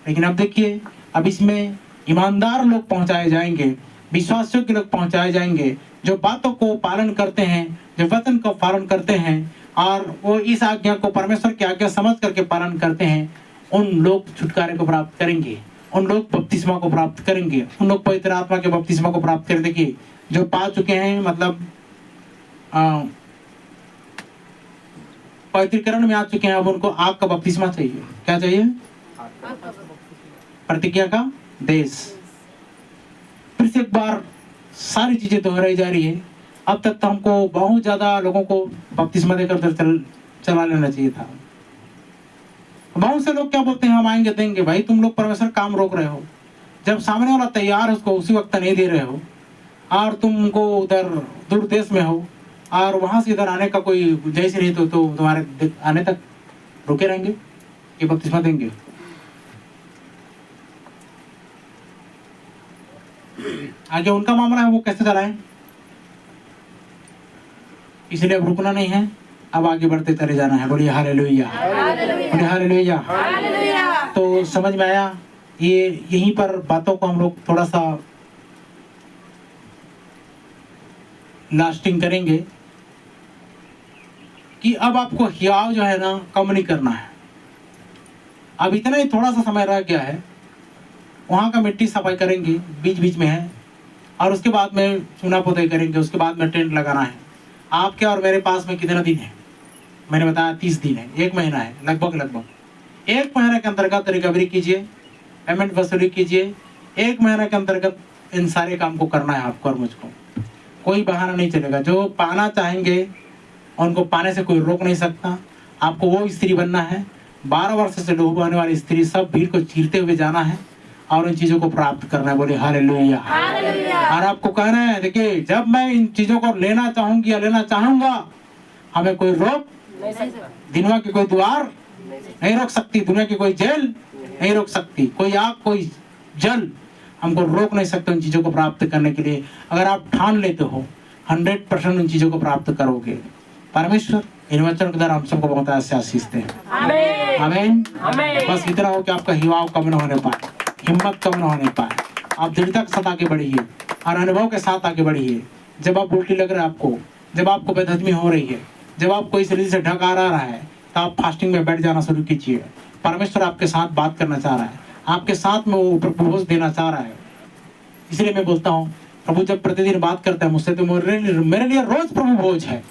लेकिन अब देखिए, अब इसमें ईमानदार लोग पहुंचाए जाएंगे, विश्वासियों के लोग पहुंचाए जाएंगे, जो बातों को पालन करते हैं, जो वचन को पालन करते हैं और वो इस आज्ञा को परमेश्वर की आज्ञा समझ करके पालन करते हैं, उन लोग छुटकारे को प्राप्त करेंगे, उन लोग बपतिस्मा को प्राप्त करेंगे, उन लोग पवित्र आत्मा के बपतिस्मा को प्राप्त कर देंगे। जो पा चुके हैं, मतलब पवित्रीकरण में आ चुके हैं, अब उनको आग का बपतिस्मा चाहिए। क्या चाहिए? प्रतिज्ञा का देश। फिर से एक बार सारी चीजें दोहराई जा रही है। अब तक तो हमको बहुत ज्यादा लोगों को बपतिस्मा देकर चला लेना चाहिए था। बहुत से लोग क्या बोलते हैं, हम आएंगे देंगे। भाई तुम लोग परमेश्वर काम रोक रहे हो। जब सामने वाला तैयार है उसको उसी वक्त नहीं दे रहे हो, और तुमको उधर दूर देश में हो और वहां से इधर आने का कोई गुंजाइश नहीं, तो तुम्हारे आने तक रुके रहेंगे कि बपतिस्मा देंगे? आगे उनका मामला है, वो कैसे चलाएं। इसलिए अब रुकना नहीं है, अब आगे बढ़ते चले जाना है। बोलिए हालेलुया, बोलिए हालेलुया। तो समझ में आया? ये यहीं पर बातों को हम लोग थोड़ा सा लास्टिंग करेंगे कि अब आपको हियाव जो है ना कम नहीं करना है। अब इतना ही थोड़ा सा समय रह गया है, वहां का मिट्टी सफाई करेंगे, बीच बीच में है, और उसके बाद में चूना पोताई करेंगे, उसके बाद में टेंट लगाना है। आपके और मेरे पास में कितना दिन है? मैंने बताया 30 दिन है, 1 महीना है लगभग। 1 महीने के अंतर्गत रिकवरी कीजिए, पेमेंट वसूली कीजिए। 1 महीने के अंतर्गत इन सारे काम को करना है आपको और मुझको। कोई बहाना नहीं चलेगा। जो पाना चाहेंगे उनको पाने से कोई रोक नहीं सकता। आपको वो स्त्री बनना है। 12 वर्ष से डूब आने वाली स्त्री, सब भीड़ को चीरते हुए जाना है और इन चीजों को प्राप्त करना है। बोले हालेलुया। और आपको कहना है, देखिए जब मैं इन चीजों को लेना चाहूंगी या लेना चाहूंगा, हमें कोई रोक, दुनिया की कोई द्वार नहीं रोक सकती, दुनिया की कोई जेल नहीं रोक सकती, कोई आग कोई जल हमको रोक नहीं सकते उन चीजों को प्राप्त करने के लिए। अगर आप ठान लेते हो 100% उन चीजों को प्राप्त करोगे। परमेश्वर इन वचनों के द्वारा हम सबको बहुत आशीष दें। आमीन। बस इतना हो कि आपका हिवाव कम न होने पाए, हिम्मत कम न होने पाए, आप दृढ़ता के साथ आगे बढ़िए और अनुभव के साथ आगे बढ़िए। जब आप उल्टी लग रहा है आपको, जब आपको बदहजमी हो रही है, जब आपको इस रीति से ढकार आ रहा है, तो आप फास्टिंग में बैठ जाना शुरू कीजिए। परमेश्वर आपके साथ बात करना चाह रहा है, आपके साथ में वो प्रपोज देना चाह रहा है। इसलिए मैं बोलता हूँ, प्रभु जब प्रतिदिन बात करता है मुझसे, तो मेरे लिए रोज प्रभु भोज है,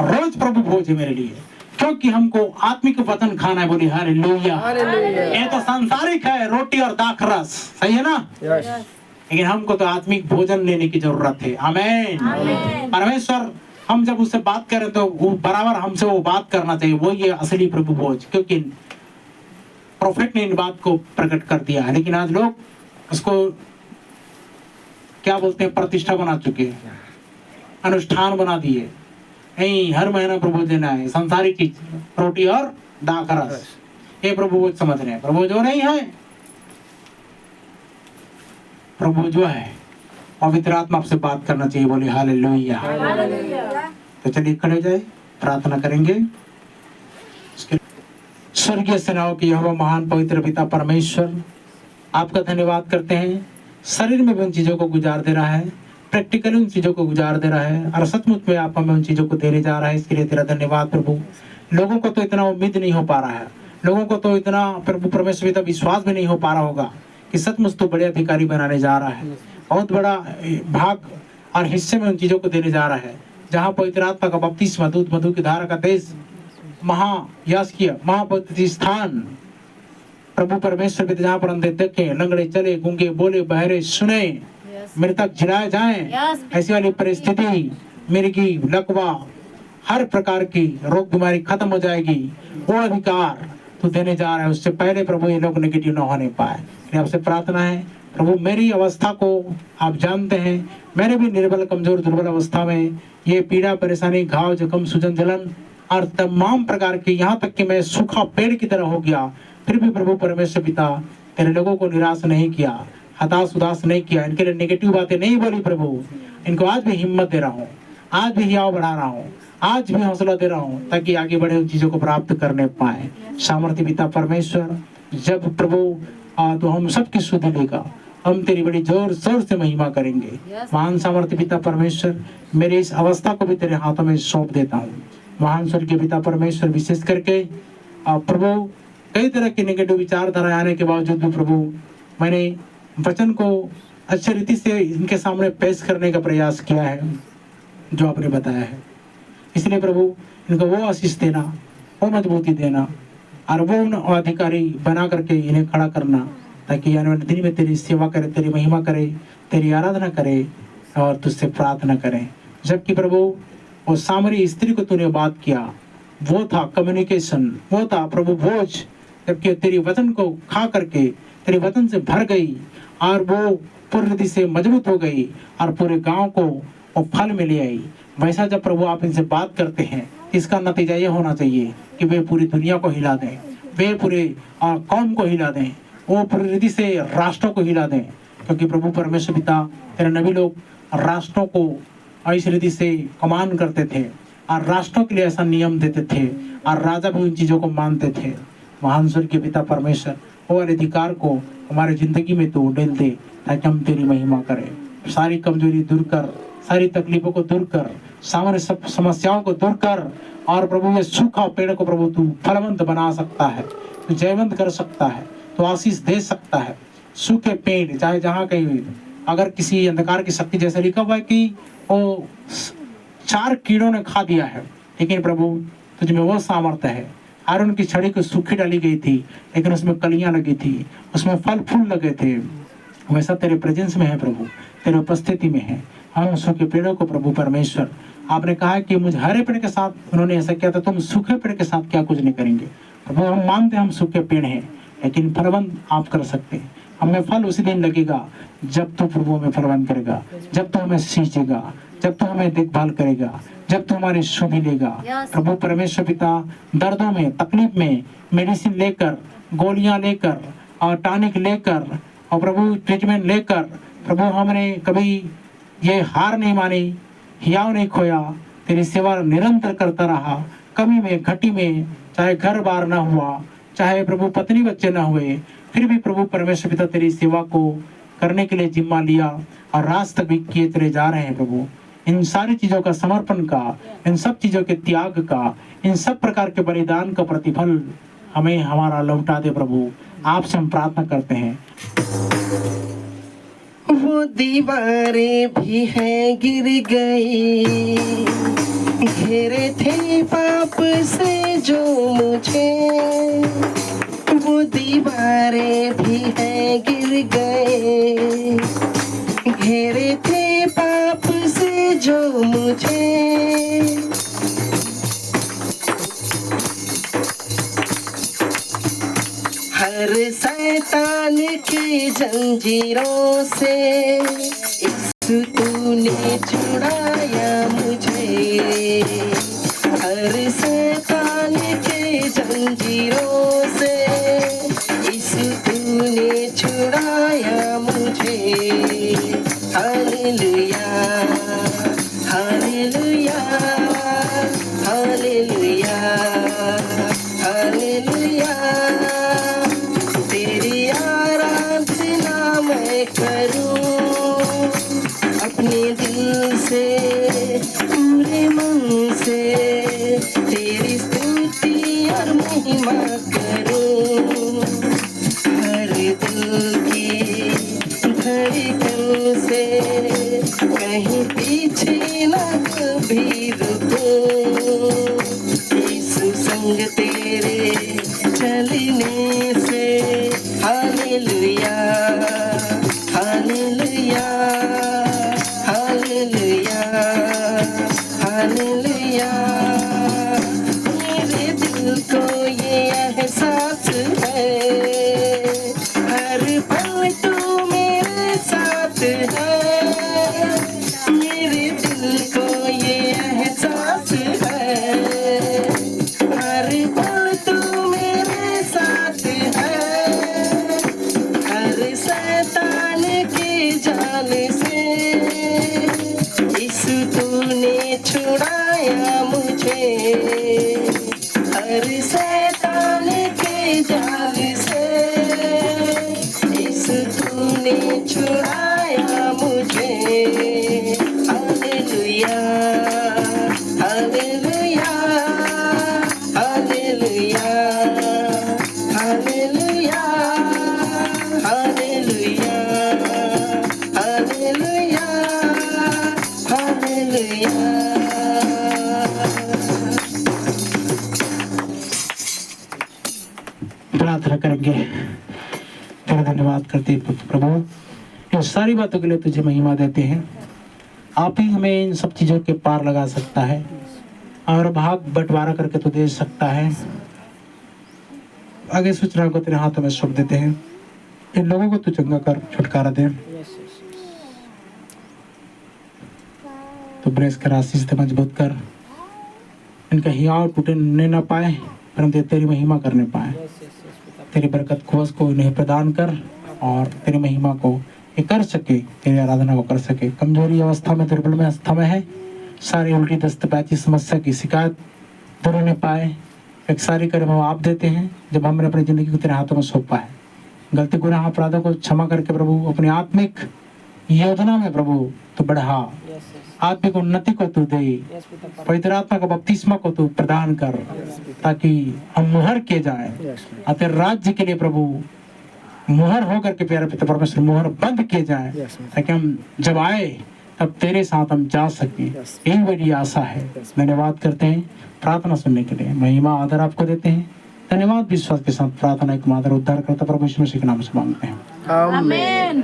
रोज प्रभु भोज है मेरे लिए, क्योंकि हमको आत्मिक वचन खाना है। बोली हालेलुया। ये तो सांसारिक है, रोटी और दाख रस, सही है ना, लेकिन हमको तो आत्मिक भोजन लेने की जरूरत है। आमीन। परमेश्वर हम जब उससे बात करें तो वो बराबर हमसे वो बात करना चाहिए, वो ये असली प्रभु भोज, क्योंकि प्रोफेट ने इन बात को प्रकट कर दिया है। लेकिन आज लोग उसको क्या बोलते हैं, प्रतिष्ठा बना चुके हैं, अनुष्ठान बना दिए। नहीं, हर महीना प्रभु देना है, संसारिक चीज, रोटी और दाख रस, ये प्रभु भोज समझ रहे हैं। प्रभु जो नहीं है, प्रभु जो है पवित्र आत्मा आपसे बात करना चाहिए। बोले हालेलुया। तो चलिए खड़े जाए, प्रार्थना करेंगे। स्वर्गीय सेनाओं की यहोवा महान पवित्र पिता परमेश्वर, आपका धन्यवाद करते हैं। शरीर में भी उन चीजों को गुजार दे रहा है, प्रैक्टिकली उन चीजों को गुजार दे रहा है, और सचमुच में आप हमें उन चीजों को देने जा रहा है। इसके लिए तेरा धन्यवाद प्रभु। लोगों को तो इतना उम्मीद नहीं हो पा रहा है, लोगों को तो इतना प्रभु परमेश्वर पिता विश्वास भी नहीं हो पा रहा होगा कि सचमुच तो बड़े अधिकारी बनाने जा रहा है, बहुत बड़ा भाग और हिस्से में उन चीजों को देने जा रहा है, जहाँ पवित्र आत्मा का बपतिस्मा, दूध मधु की धारा का देश, महायाजकीय महापवित्र स्थान प्रभु परमेश्वर पिता, जहाँ पर अंधे देखे, लंगड़े चले, गूंगे बोले, बहरे सुने, मृतक जिलाए जाएं, ऐसी वाली परिस्थिति, मिर्गी, लकवा, हर प्रकार की रोग बीमारी खत्म हो जाएगी। वो अधिकार तू देने जा रहा है, उससे पहले प्रभु ये लोग नेगेटिव ना होने पाए। आपसे प्रार्थना है प्रभु, मेरी अवस्था को आप जानते हैं, मैंने भी निर्बल कमजोर दुर्बल अवस्था में ये पीड़ा परेशानी, घाव, जख्म, सूजन, जलन और तमाम प्रकार की, यहाँ तक कि मैं सूखा पेड़ की तरह हो गया, फिर भी प्रभु परमेश्वर पिता तेरे लोगों को निराश नहीं किया, हताश उदास नहीं किया, इनके लिए नेगेटिव बातें नहीं बोली प्रभु। इनको आज भी हिम्मत दे रहा हूँ, आज भी हियाव बढ़ा रहा हूँ, आज भी हौसला दे रहा हूँ, ताकि आगे बढ़े उन चीजों को प्राप्त करने पाए। सामर्थ्य पिता परमेश्वर, जब प्रभु तो हम सबकी सुधि लेगा, हम तेरी बड़ी जोर शोर से महिमा करेंगे। महान सामर्थ्य पिता परमेश्वर, मेरे इस अवस्था को भी तेरे हाथों में सौंप देता हूँ। महान स्वर्गीय पिता परमेश्वर, विशेष करके प्रभु कई तरह के नेगेटिव विचारधारा आने के बावजूद भी प्रभु मैंने वचन को अच्छी रीति से इनके सामने पेश करने का प्रयास किया है जो आपने बताया है। इसलिए प्रभु इनको वो आशीष देना, वो मजबूती देना, और वो उन अधिकारी बना करके इन्हें खड़ा करना, ताकि आने वाले दिन में तेरी सेवा करे, तेरी महिमा करे, तेरी आराधना करे और तुझसे प्रार्थना करें। जबकि प्रभु वो सामरी स्त्री को तूने बात किया, वो था कम्युनिकेशन, वो था प्रभु भोज, जबकि तेरी वचन को खा करके तेरे वचन से भर गई और वो पूरी रीति से मजबूत हो गई और पूरे गांव को वो फल में ले आई। वैसा जब प्रभु आप इनसे बात करते हैं, इसका नतीजा ये होना चाहिए कि वे पूरी दुनिया को हिला दें, वे पूरे कौम को हिला दें, वो पूरी रीति से राष्ट्रों को हिला दें, क्योंकि प्रभु परमेश्वर पिता तेरे नबी लोग राष्ट्रों को इस रीति से कमान करते थे और राष्ट्रों के लिए ऐसा नियम देते थे और राजा भी उन चीजों को मानते थे। महान स्वर्गीय पिता परमेश्वर, वो अधिकार को हमारे जिंदगी में तो डाल दे, ताकि हम तेरी महिमा करें। सारी कमजोरी दूर कर, सारी तकलीफों को दूर कर, सामान्य सब समस्याओं को दूर कर, और प्रभु ये सूखा पेड़ को प्रभु तू फलवंत बना सकता है, तू जयवंत कर सकता है, तो आशीष दे सकता है। सूखे पेड़ चाहे जहाँ कहीं, अगर किसी अंधकार की शक्ति, जैसे लिखा हुआ है कि वो 4 कीड़ों ने खा दिया है, लेकिन प्रभु तुझ में वो सामर्थ्य है। और उनकी छड़ी को सूखी डाली गई थी, लेकिन उसमें कलियां लगी थी, उसमें फल फूल लगे थे। वैसा तेरे प्रेजेंस में है प्रभु, तेरे उपस्थिति में है। हम सूखे पेड़ों को प्रभु परमेश्वर, आपने कहा कि मुझे हरे पेड़ के साथ उन्होंने ऐसा किया था, तुम सूखे पेड़ के साथ क्या कुछ नहीं करेंगे। प्रभु हम मानते हैं हम सूखे पेड़ हैं, लेकिन फलवंत आप कर सकते हैं। हमें फल उसी दिन लगेगा जब तो प्रभु हमें फलवंत करेगा, जब तो हमें सींचेगा, जब तो हमें देखभाल करेगा, जब तो हमारी सुधि लेगा। प्रभु परमेश्वर पिता, दर्दों में, तकलीफ में मेडिसिन लेकर, गोलियां लेकर और टॉनिक लेकर और प्रभु ट्रीटमेंट लेकर, प्रभु हमने कभी ये हार नहीं मानी, हियाव नहीं खोया, तेरी सेवा निरंतर करता रहा। कमी में, घटी में, चाहे घर बार ना हुआ, चाहे प्रभु पत्नी बच्चे ना हुए, फिर भी प्रभु परमेश्वर पिता तेरी सेवा को करने के लिए जिम्मा लिया और राज तक भी किए तेरे जा रहे हैं। प्रभु इन सारी चीजों का समर्पण का, इन सब चीजों के त्याग का, इन सब प्रकार के बलिदान का प्रतिफल हमें हमारा लौटा दे प्रभु। आपसे हम प्रार्थना करते हैं। वो दीवारें भी हैं गिर गई, घेरे थे पाप से जो मुझे। वो दीवारें भी हैं गिर गए, घेरे थे पाप से जो मुझे। हर शैतान की जंजीरों से यीशु तूने छुड़ाया मुझे। हर शैतान के जंजीरों से यीशु तूने छुड़ाया मुझे। Hallelujah hallelujah hallelujah hallelujah. तेरी आराधना मैं करूं अपने दिल से, पूरे मन से। तेरी स्तुति और महिमा करूं हर दिल की धड़कन से। कहीं पीछे न कभी रुकूं, यीशु संग तेरे चलने से। Hallelujah hallelujah hallelujah hallelujah. मेरे दिल को ये एहसास है, हर पल तू मेरे साथ है। मेरे दिल को ये एहसास है, हर पल तू मेरे साथ है। हर शैतान के जाल से यीशु तूने छुड़ाया मुझे। हर शैतान के जाल से यीशु तूने छुड़ाया मुझे। Hallelujah hallelujah hallelujah hallelujah hallelujah hallelujah hallelujah. प्रार्थना करेंगे। तेरा धन्यवाद करते हैं प्रभु, इन सारी बातों के लिए तुझे महिमा देते हैं। आप ही हमें इन सब चीज़ों के पार लगा सकता है और भाग बंटवारा करके तो दे सकता है। आगे सूचना को तेरे हाथों में सौंप देते हैं। इन लोगों को तू चंगा कर, छुटकारा दे। तो ब्रेस कर, आशीष से मजबूत कर। इनका हियाव टूटने न पाए, परंतु तेरी महिमा करने पाए। तेरी बरकत खोज को इन्हें प्रदान कर और तेरी महिमा को ये कर सके, तेरी आराधना को कर सके। कमजोरी अवस्था में, दुर्बल में अवस्था में है, सारी उल्टी दस्त पैची समस्या की शिकायत दूर होने पाए। एक सारी कर्म हम आप देते हैं जब हमने अपनी जिंदगी को तेरे हाथों में सौंपा है। गलती गुनाह अपराधों को क्षमा करके प्रभु अपनी आत्मिक योजना में प्रभु तो बढ़ा, आत्मिक उन्नति को तू दे, पवित्र आत्मा का बपतिस्मा को तू प्रदान कर, ताकि हम मुहर किए जाए और तेरे राज्य के लिए प्रभु मुहर होकर के प्यारे पिता परमेश्वर मुहर बंद किए जाए, ताकि हम जब आए तब तेरे साथ हम जा सके। यही बड़ी आशा है। धन्यवाद करते हैं प्रार्थना सुनने के लिए। महिमा आदर आपको देते हैं। धन्यवाद विश्वास के साथ प्रार्थना एक मादर उद्धार करता प्रभु यीशु मसीह के नाम से मांगते हैं, आमीन।